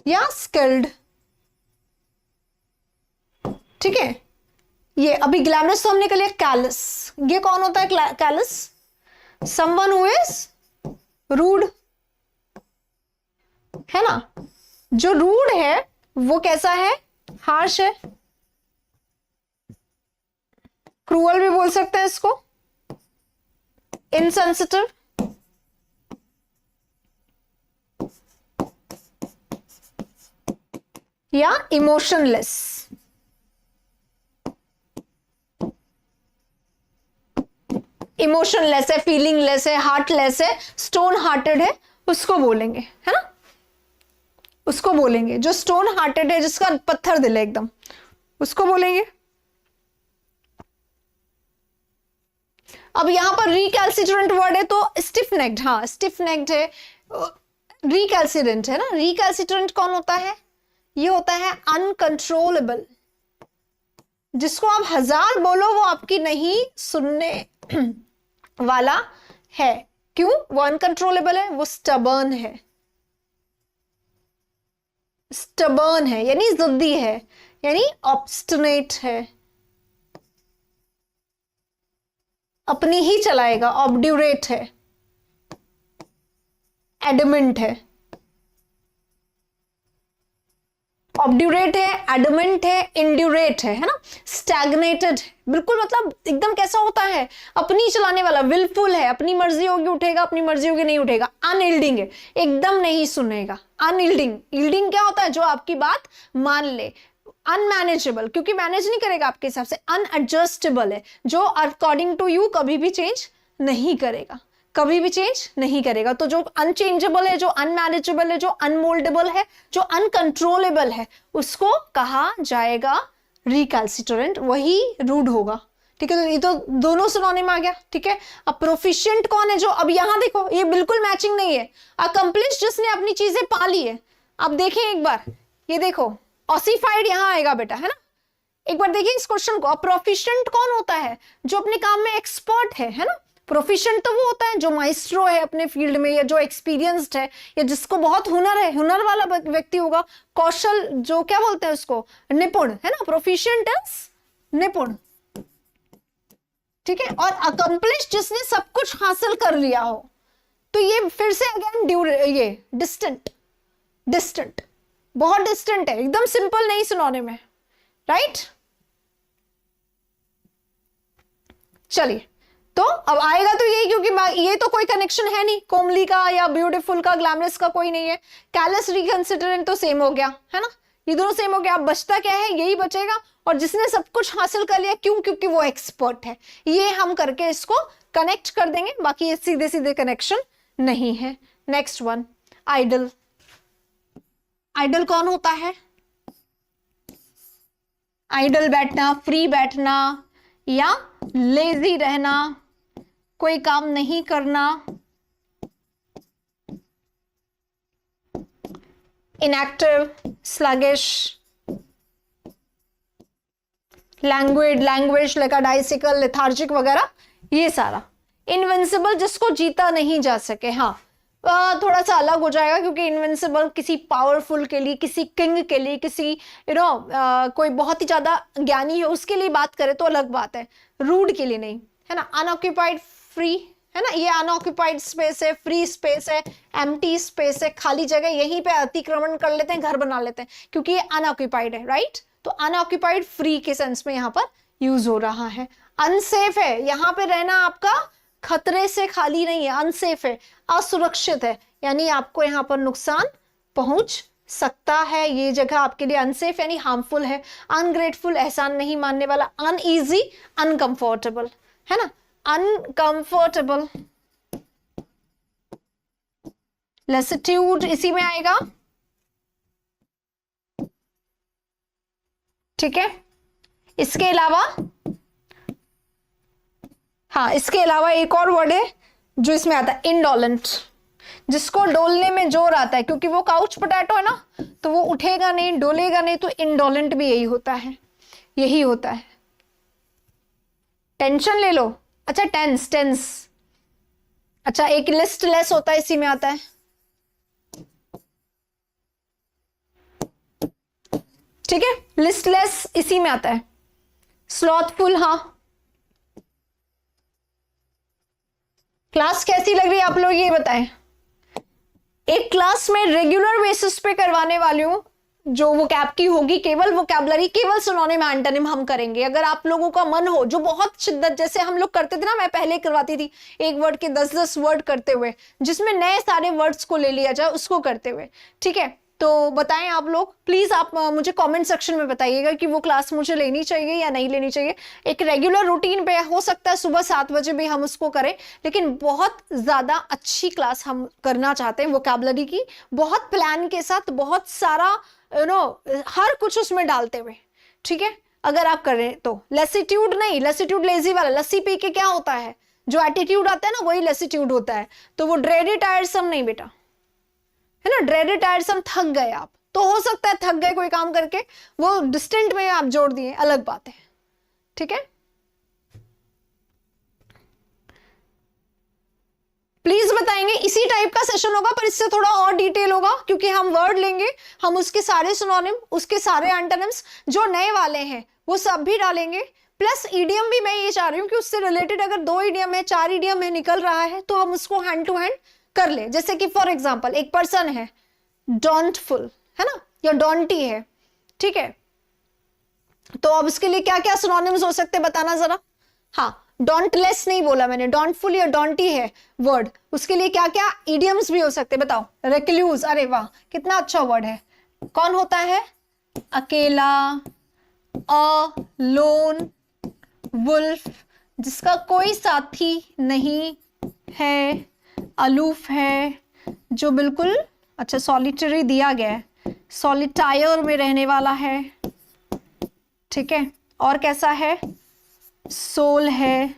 या स्किल्ड, ठीक है। ये अभी ग्लैमरस तो हमने कर लिया। कैलस, ये कौन होता है callous? Someone who is rude, है ना। जो रूड है वो कैसा है, हार्श है, क्रूअल भी बोल सकते हैं इसको, इनसेंसिटिव, या इमोशनलेस। इमोशनलेस है, फीलिंगलेस है, हार्टलेस है, स्टोन हार्टेड है, उसको बोलेंगे, है ना, उसको बोलेंगे। जो स्टोन हार्टेड है, जिसका पत्थर दिल है एकदम, उसको बोलेंगे। अब यहां पर रिकैल्सिट्रेंट वर्ड है तो स्टिफ नेक्ड, हाँ स्टिफ नेक्ड है, रिकैल्सिडेंट है ना। रिकैल्सिट्रेंट कौन होता है? ये होता है अनकंट्रोलेबल, जिसको आप 1000 बोलो वो आपकी नहीं सुनने वाला है। क्यों? वो अनकंट्रोलेबल है, वो स्टबर्न है, स्टबर्न है यानी जिद्दी है, यानी ऑब्स्टिनेट है, अपनी ही चलाएगा, ऑब्ड्यूरेट है, एडमेंट है, ऑब्ड्यूरेट है, एडमेंट है, इंड्यूरेट है ना, स्टैग्नेटेड है, बिल्कुल मतलब एकदम कैसा होता है, अपनी चलाने वाला, विलफुल है, अपनी मर्जी होगी उठेगा, अपनी मर्जी होगी नहीं उठेगा, अनयील्डिंग है, एकदम नहीं सुनेगा, अनयील्डिंग, यील्डिंग क्या होता है, जो आपकी बात मान ले, अनमैनेजेबल क्योंकि मैनेज नहीं करेगा आपके हिसाब से, अनएडजस्टेबल है, जो अकॉर्डिंग टू यू कभी भी चेंज नहीं करेगा, कभी भी चेंज नहीं करेगा। तो जो अनचेंजेबल है, जो अनमैनेजेबल है, जो अनमोल्डेबल है, जो अनकंट्रोलेबल है, उसको कहा जाएगा रिकैल्सिट्रेंट, वही रूड होगा। ठीक है, तो ये तो दोनों सिनोनिम आ गया। ठीक है, अब प्रोफिशिएंट कौन है, जो अब यहां देखो ये बिल्कुल मैचिंग नहीं है, अकम्प्लिश जिसने अपनी चीजें पा ली है। अब देखें एक बार, ये देखो ऑसिफाइड यहां आएगा बेटा, है ना, एक बार देखिए इस क्वेश्चन को। अब प्रोफिशिएंट कौन होता है, जो अपने काम में एक्सपर्ट है ना। प्रोफिशिएंट तो वो होता है जो माइस्ट्रो है अपने फील्ड में, या जो एक्सपीरियंस्ड है, या जिसको बहुत हुनर है, हुनर वाला व्यक्ति होगा, कौशल, जो क्या बोलते हैं उसको, निपुण, है ना, प्रोफिशिएंट इज निपुण। ठीक है, और अकम्प्लिश जिसने सब कुछ हासिल कर लिया हो। तो ये फिर से अगेन ये डिस्टेंट, डिस्टेंट, बहुत डिस्टेंट है, एकदम सिंपल नहीं सुनाने में, राइट। चलिए, तो अब आएगा तो यही, क्योंकि ये तो कोई कनेक्शन है नहीं, कोमली का या ब्यूटीफुल का, ग्लैमरस का कोई नहीं है। कैलस, रिकंसिडरेंट तो सेम हो गया, है ना, ये दोनों सेम हो गया। अब बचता क्या है, यही बचेगा, और जिसने सब कुछ हासिल कर लिया, क्यों, क्योंकि वो एक्सपर्ट है। ये हम करके इसको कनेक्ट कर देंगे, बाकी ये सीधे सीधे कनेक्शन नहीं है। Next one, idol. आइडल कौन होता है, आइडल बैठना, फ्री बैठना, या लेजी रहना, कोई काम नहीं करना, इनएक्टिव, स्लगिश, लैंग्वेज लेकाडाइसिकल, लेथार्जिक वगैरह, ये सारा। इनविंसिबल, जिसको जीता नहीं जा सके। हाँ, थोड़ा सा अलग हो जाएगा, क्योंकि इनविंसिबल किसी पावरफुल के लिए, किसी किंग के लिए, किसी कोई बहुत ही ज्यादा ज्ञानी है उसके लिए बात करें तो अलग बात है, रूड के लिए नहीं, है ना। अनऑक्यूपाइड, फ्री, है ना, ये अनऑक्यूपाइड स्पेस है, फ्री स्पेस है, एम्प्टी स्पेस है, खाली जगह, यहीं पे अतिक्रमण कर लेते हैं, घर बना लेते हैं, क्योंकि ये अनऑक्यूपाइड है, राइट। तो अनऑक्यूपाइड फ्री के सेंस में यहाँ पर यूज हो रहा है। अनसेफ है, यहाँ पे रहना आपका खतरे से खाली नहीं है, अनसेफ है, असुरक्षित है, यानी आपको यहाँ पर नुकसान पहुंच सकता है, ये जगह आपके लिए अनसेफ यानी हार्मफुल है। अनग्रेटफुल, एहसान नहीं मानने वाला। अनईजी, अनकंफर्टेबल, है ना, अनकंफर्टेबल। लेसिट्यूड इसी में आएगा, ठीक है। इसके अलावा, हाँ, इसके अलावा एक और वर्ड है जो इसमें आता है, इंडोलेंट, जिसको डोलने में जोर आता है, क्योंकि वो काउच पोटैटो है ना, तो वो उठेगा नहीं, डोलेगा नहीं, तो इंडोलेंट भी यही होता है, यही होता है। टेंशन ले लो, अच्छा, टेंस, अच्छा, एक लिस्टलेस होता है, इसी में आता है, ठीक है, लिस्टलेस इसी में आता है। स्लॉथफुल, हाँ। क्लास कैसी लग रही है आप लोग ये बताएं। एक क्लास में रेगुलर बेसिस पे करवाने वाली हूं, जो वोकैब की होगी, केवल वोकैबुलरी, केवल सिनोनिम एंटोनिम हम करेंगे। अगर आप लोगों का मन हो, जो बहुत शिद्दत, जैसे हम लोग करते थे ना, मैं पहले करवाती थी, एक वर्ड के 10-10 वर्ड करते हुए, जिसमें नए सारे वर्ड्स को ले लिया जाए, उसको करते हुए, ठीक है। तो बताएं आप लोग, प्लीज आप मुझे कमेंट सेक्शन में बताइएगा कि वो क्लास मुझे लेनी चाहिए या नहीं लेनी चाहिए। एक रेगुलर रूटीन पे हो सकता है सुबह 7 बजे भी हम उसको करें, लेकिन बहुत ज्यादा अच्छी क्लास हम करना चाहते हैं वोकैबुलरी की, बहुत प्लान के साथ, बहुत सारा हर कुछ उसमें डालते हुए, ठीक है। अगर आप करें तो लेसिट्यूड नहीं, लेसिट्यूड लेजी वाला, लस्सी पी के क्या होता है, जो एटीट्यूड आता है ना, वही लेसिट्यूड होता है। तो वो ड्रेडी टायरसम नहीं बेटा, है ना, ड्रेडेड टायरसम, थक गए आप, तो हो सकता है थक गए कोई काम करके, वो डिस्टेंट में आप जोड़ दिए, अलग बात है, ठीक है। प्लीज बताएंगे, इसी टाइप का सेशन होगा, पर इससे थोड़ा और डिटेल होगा, क्योंकि हम वर्ड लेंगे, हम उसके सारे सिनोनिम, उसके सारे एंटोनिम्स, जो नए वाले हैं वो सब भी डालेंगे, प्लस ईडियम भी मैं ये चाह रही हूँ कि उससे रिलेटेड अगर 2 ईडियम है, 4 ईडियम है, निकल रहा है तो हम उसको हैंड टू हैंड कर ले। जैसे कि फॉर एग्जाम्पल एक पर्सन है डोंटफुल, है ना, या डोंटी है, ठीक है, तो अब इसके लिए क्या क्या सिनोनिम्स हो सकते हैं बताना जरा। हाँ, डोंटलेस नहीं बोला मैंने, डोंटफुल या डोंटी है वर्ड, उसके लिए क्या क्या इडियम्स भी हो सकते हैं बताओ। रेक्लूज, अरे वाह कितना अच्छा वर्ड है। कौन होता है? अकेला, अ लोन वुल्फ, जिसका कोई साथी नहीं है, अलूफ है, जो बिल्कुल, अच्छा सॉलिटरी दिया गया है, सॉलिटायर में रहने वाला है, ठीक है, और कैसा है? सोल है,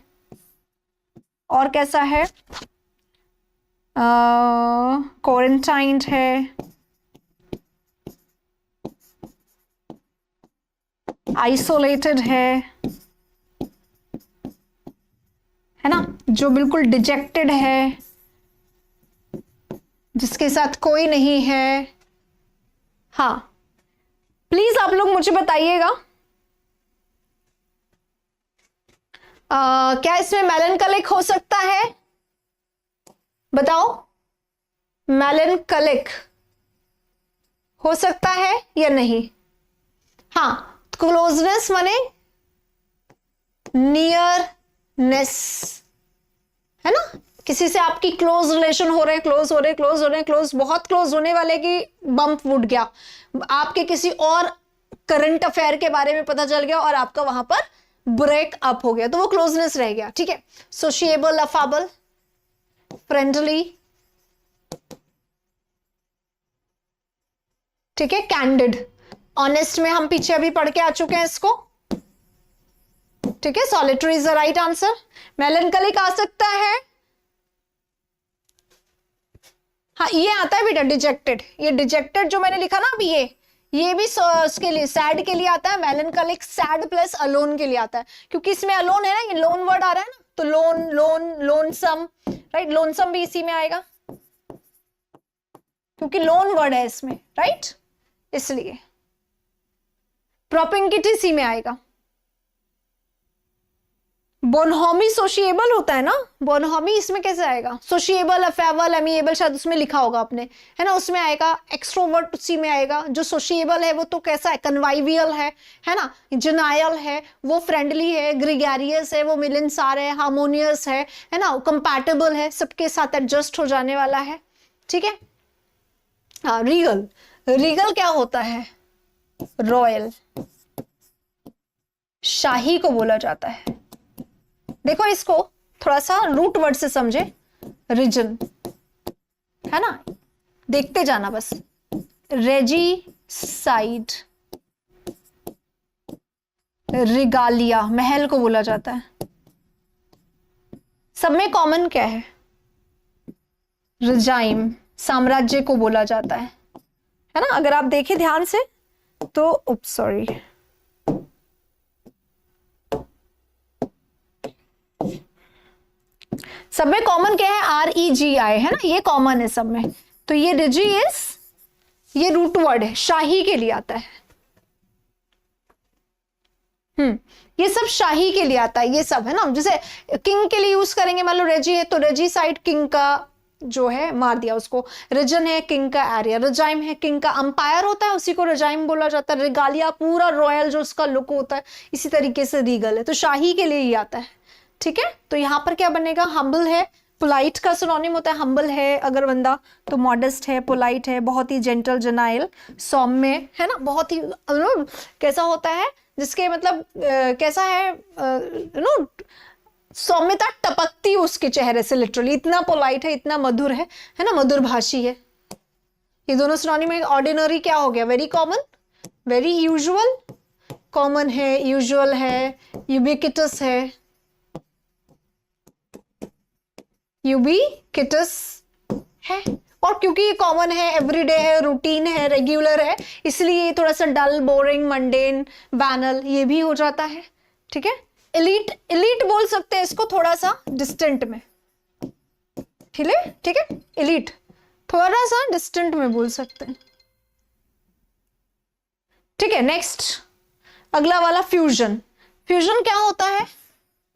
और कैसा है? क्वारंटाइंड है, आइसोलेटेड है ना, जो बिल्कुल डिजेक्टेड है, जिसके साथ कोई नहीं है। हाँ, प्लीज आप लोग मुझे बताइएगा क्या इसमें मेलनकलिक हो सकता है? बताओ, मेलनकलिक हो सकता है या नहीं? हाँ, क्लोजनेस माने नियरनेस, है ना, किसी से आपकी क्लोज रिलेशन हो रहे हैं, क्लोज हो रहे हैं, क्लोज हो रहे हैं, क्लोज, बहुत क्लोज होने वाले की बम्प उठ गया, आपके किसी और करंट अफेयर के बारे में पता चल गया और आपका वहां पर ब्रेक अप हो गया, तो वो क्लोजनेस रह गया, ठीक है। सोशिएबल, अफेबल, फ्रेंडली, ठीक है, कैंडिड, ऑनेस्ट में हम पीछे अभी पढ़ के आ चुके हैं इसको, ठीक है। Solitary is the right answer. Melancholic आ सकता है, हाँ ये आता है बेटा डिजेक्टेड, ये डिजेक्टेड जो मैंने लिखा ना अभी, ये भी उसके लिए, सैड के लिए आता है। मेलनकलिक सैड प्लस अलोन के लिए आता है, क्योंकि इसमें अलोन है ना, ये लोन वर्ड आ रहा है ना, तो loan, loan, lonesome, right, lonesome भी इसी में आएगा क्योंकि लोन वर्ड है इसमें, राइट, इसलिए प्रोपिंगिटी इसी में आएगा। बोनहोमी सोशिएबल होता है ना, बोनहोमी इसमें कैसे आएगा? सोशिएबल, अफेबल, एमिएबल, शायद उसमें लिखा होगा आपने, है ना, उसमें आएगा। एक्सट्रोवर्ट उसी में आएगा। जो सोशिएबल है वो तो कैसा है? कन्वाइवियल है ना, जुनायल है, वो फ्रेंडली है, ग्रिगेरियस है, वो मिलनसार है, हार्मोनियस है ना, कंपैटिबल है, सबके साथ एडजस्ट हो जाने वाला है, ठीक है। हाँ, रीगल, रीगल क्या होता है? रॉयल, शाही को बोला जाता है। देखो इसको थोड़ा सा रूट वर्ड से समझे, रीजन, है ना, देखते जाना बस। रेजिसाइड, रिगालिया, महल को बोला जाता है। सब में कॉमन क्या है? रिजाइम, साम्राज्य को बोला जाता है ना। अगर आप देखें ध्यान से तो, उप्स सॉरी, सब में कॉमन क्या है? REGI, है ना, ये कॉमन है सब में। तो ये रिजियस, ये रूट वर्ड है, शाही के लिए आता है। ये सब शाही के लिए आता है, ये सब, है ना। जैसे किंग के लिए यूज करेंगे, मान लो रेजी है तो रेजिसाइड, किंग का जो है मार दिया उसको। रिजन है किंग का एरिया, रिजाइम है किंग का अंपायर होता है, उसी को रिजाइम बोला जाता है। रिगालिया पूरा रॉयल जो उसका लुक होता है, इसी तरीके से रीगल है, तो शाही के लिए ही आता है, ठीक है। तो यहां पर क्या बनेगा? हम्बल है, पोलाइट का सिनोनिम होता है हम्बल है अगर बंदा, तो मॉडेस्ट है, पोलाइट है, बहुत ही जेंटल, जनाइल, सौम्य, है ना, बहुत ही कैसा होता है, जिसके मतलब कैसा है, नो, सौम्यता टपकती उसके चेहरे से, लिटरली इतना पोलाइट है, इतना मधुर है ना, मधुर भाषी है। ये दोनों सिनोनिम में। ऑर्डिनरी क्या हो गया? Very common, very usual, common है, यूजुअल है, यूबिक्विटस है, यूबिक्विटस है, और क्योंकि ये कॉमन है, एवरीडे है, रूटीन है, रेगुलर है, इसलिए थोड़ा सा डल, बोरिंग, मंडेन, बैनल ये भी हो जाता है, ठीक है। एलीट, एलीट बोल सकते हैं इसको थोड़ा सा डिस्टेंट में, ठीक है, ठीक है, एलीट थोड़ा सा डिस्टेंट में बोल सकते हैं, ठीक है। नेक्स्ट अगला वाला फ्यूजन। फ्यूजन क्या होता है?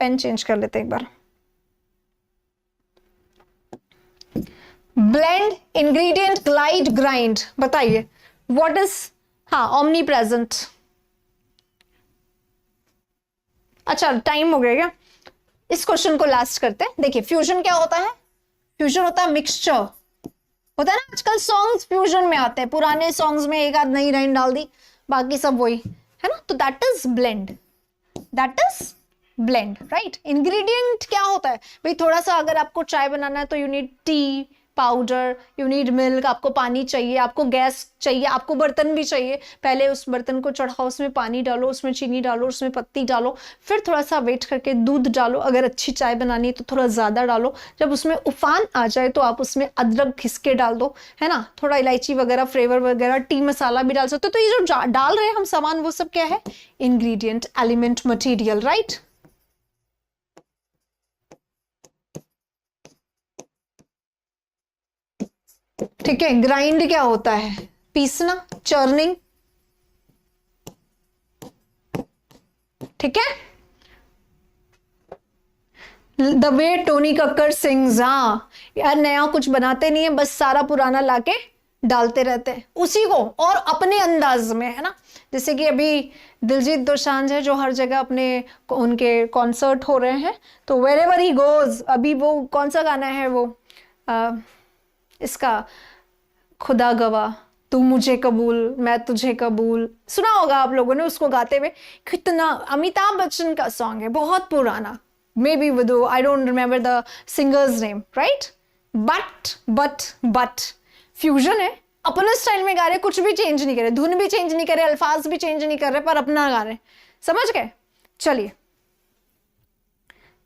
पेन चेंज कर लेते एक बार। ब्लेंड, इंग्रेडिएंट, ग्लाइड, ग्राइंड, बताइए व्हाट इज? हाँ, ओमनी प्रेजेंट। अच्छा टाइम हो गया क्या? इस क्वेश्चन को लास्ट करते हैं। देखिए फ्यूजन क्या होता है? फ्यूजन होता है मिक्सचर। होता है ना आजकल सॉन्ग्स फ्यूजन में आते हैं, पुराने सॉन्ग्स में एक आध नई लाइन डाल दी, बाकी सब वही है ना, तो that is blend. That is blend, right. Ingredient क्या होता है भाई? थोड़ा सा अगर आपको चाय बनाना है तो you need T powder, you need milk, आपको पानी चाहिए, आपको गैस चाहिए, आपको बर्तन भी चाहिए। पहले उस बर्तन को चढ़ाओ, उसमें पानी डालो, उसमें चीनी डालो, उसमें पत्ती डालो, फिर थोड़ा सा वेट करके दूध डालो। अगर अच्छी चाय बनानी है तो थोड़ा ज़्यादा डालो। जब उसमें उफान आ जाए तो आप उसमें अदरक घिस के डाल दो, है ना, थोड़ा इलायची वगैरह, फ्लेवर वगैरह, टी मसाला भी डाल सकते हो। तो ये जो डाल रहे हैं हम सामान, वो सब क्या है? Ingredient, element, material, right. ठीक है। ग्राइंड क्या होता है? पीसना, चर्निंग, ठीक है। The way Tony Kakkar sings, हाँ यार, नया कुछ बनाते नहीं है, बस सारा पुराना लाके डालते रहते हैं उसी को, और अपने अंदाज में, है ना। जैसे कि अभी दिलजीत दोसांझ है जो हर जगह अपने उनके कॉन्सर्ट हो रहे हैं, तो वेर एवर ही गोज, अभी वो कौन सा गाना है वो इसका, खुदा गवाह, तू मुझे कबूल मैं तुझे कबूल, सुना होगा आप लोगों ने उसको गाते हुए। कितना अमिताभ बच्चन का सॉन्ग है, बहुत पुराना, may be with, I don't remember the singers name, right. But fusion है, अपने स्टाइल में गा रहे, कुछ भी चेंज नहीं करे, धुन भी चेंज नहीं करे, अल्फाज भी चेंज नहीं कर रहे, पर अपना गा रहे, समझ गए। चलिए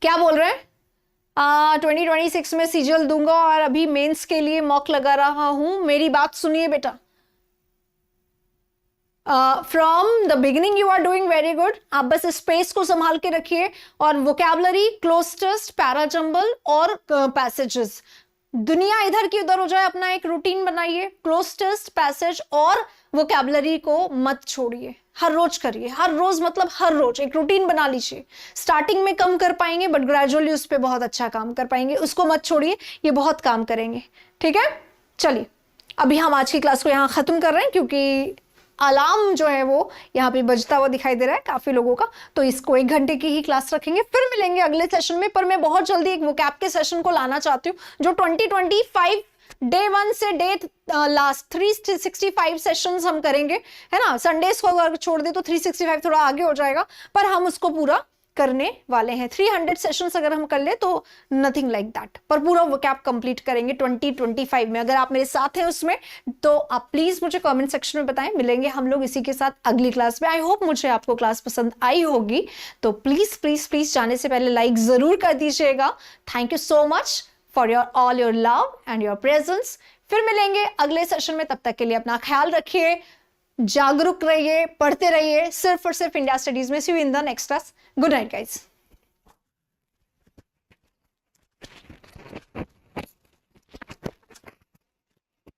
क्या बोल रहे हैं? 2026 में सीजल दूंगा और अभी मेंस के लिए मॉक लगा रहा हूं। मेरी बात सुनिए बेटा, from the beginning you are doing very good. आप बस स्पेस को संभाल के रखिए, और वोकैबलरी, क्लोज टेस्ट, पैराजंबल और पैसेजेस, दुनिया इधर की उधर हो जाए, अपना एक रूटीन बनाइए। क्लोज टेस्ट, पैसेज और वोकैबलरी को मत छोड़िए, हर रोज करिए। हर रोज मतलब हर रोज एक रूटीन बना लीजिए। स्टार्टिंग में कम कर पाएंगे, बट ग्रेजुअली उस पर बहुत अच्छा काम कर पाएंगे, उसको मत छोड़िए, ये बहुत काम करेंगे, ठीक है। चलिए अभी हम आज की क्लास को यहाँ खत्म कर रहे हैं, क्योंकि अलार्म जो है वो यहाँ पे बजता हुआ दिखाई दे रहा है काफी लोगों का, तो इसको 1 घंटे की ही क्लास रखेंगे, फिर मिलेंगे अगले सेशन में। पर मैं बहुत जल्दी एक वोकैब के सेशन को लाना चाहती हूँ, जो 2025 डे 1 से डे लास्ट 365 सेशंस हम करेंगे, है ना। संडेज को अगर छोड़ दे तो 365 थोड़ा आगे हो जाएगा, पर हम उसको पूरा करने वाले हैं। 300 सेशंस अगर हम कर ले तो नथिंग लाइक दैट, पर पूरा वोकैब कंप्लीट करेंगे 2025 में। अगर आप मेरे साथ हैं उसमें तो आप प्लीज मुझे कमेंट सेक्शन में बताएं। मिलेंगे हम लोग इसी के साथ अगली क्लास में। आई होप मुझे आपको क्लास पसंद आई होगी, तो प्लीज प्लीज प्लीज जाने से पहले लाइक जरूर कर दीजिएगा। Thank you so much for your all your love and your presence. फिर मिलेंगे अगले सेशन में, तब तक के लिए अपना ख्याल रखिए, जागरूक रहिए, पढ़ते रहिए सिर्फ और सिर्फ इंडिया स्टडीज में। See you in the next class. Good night guys.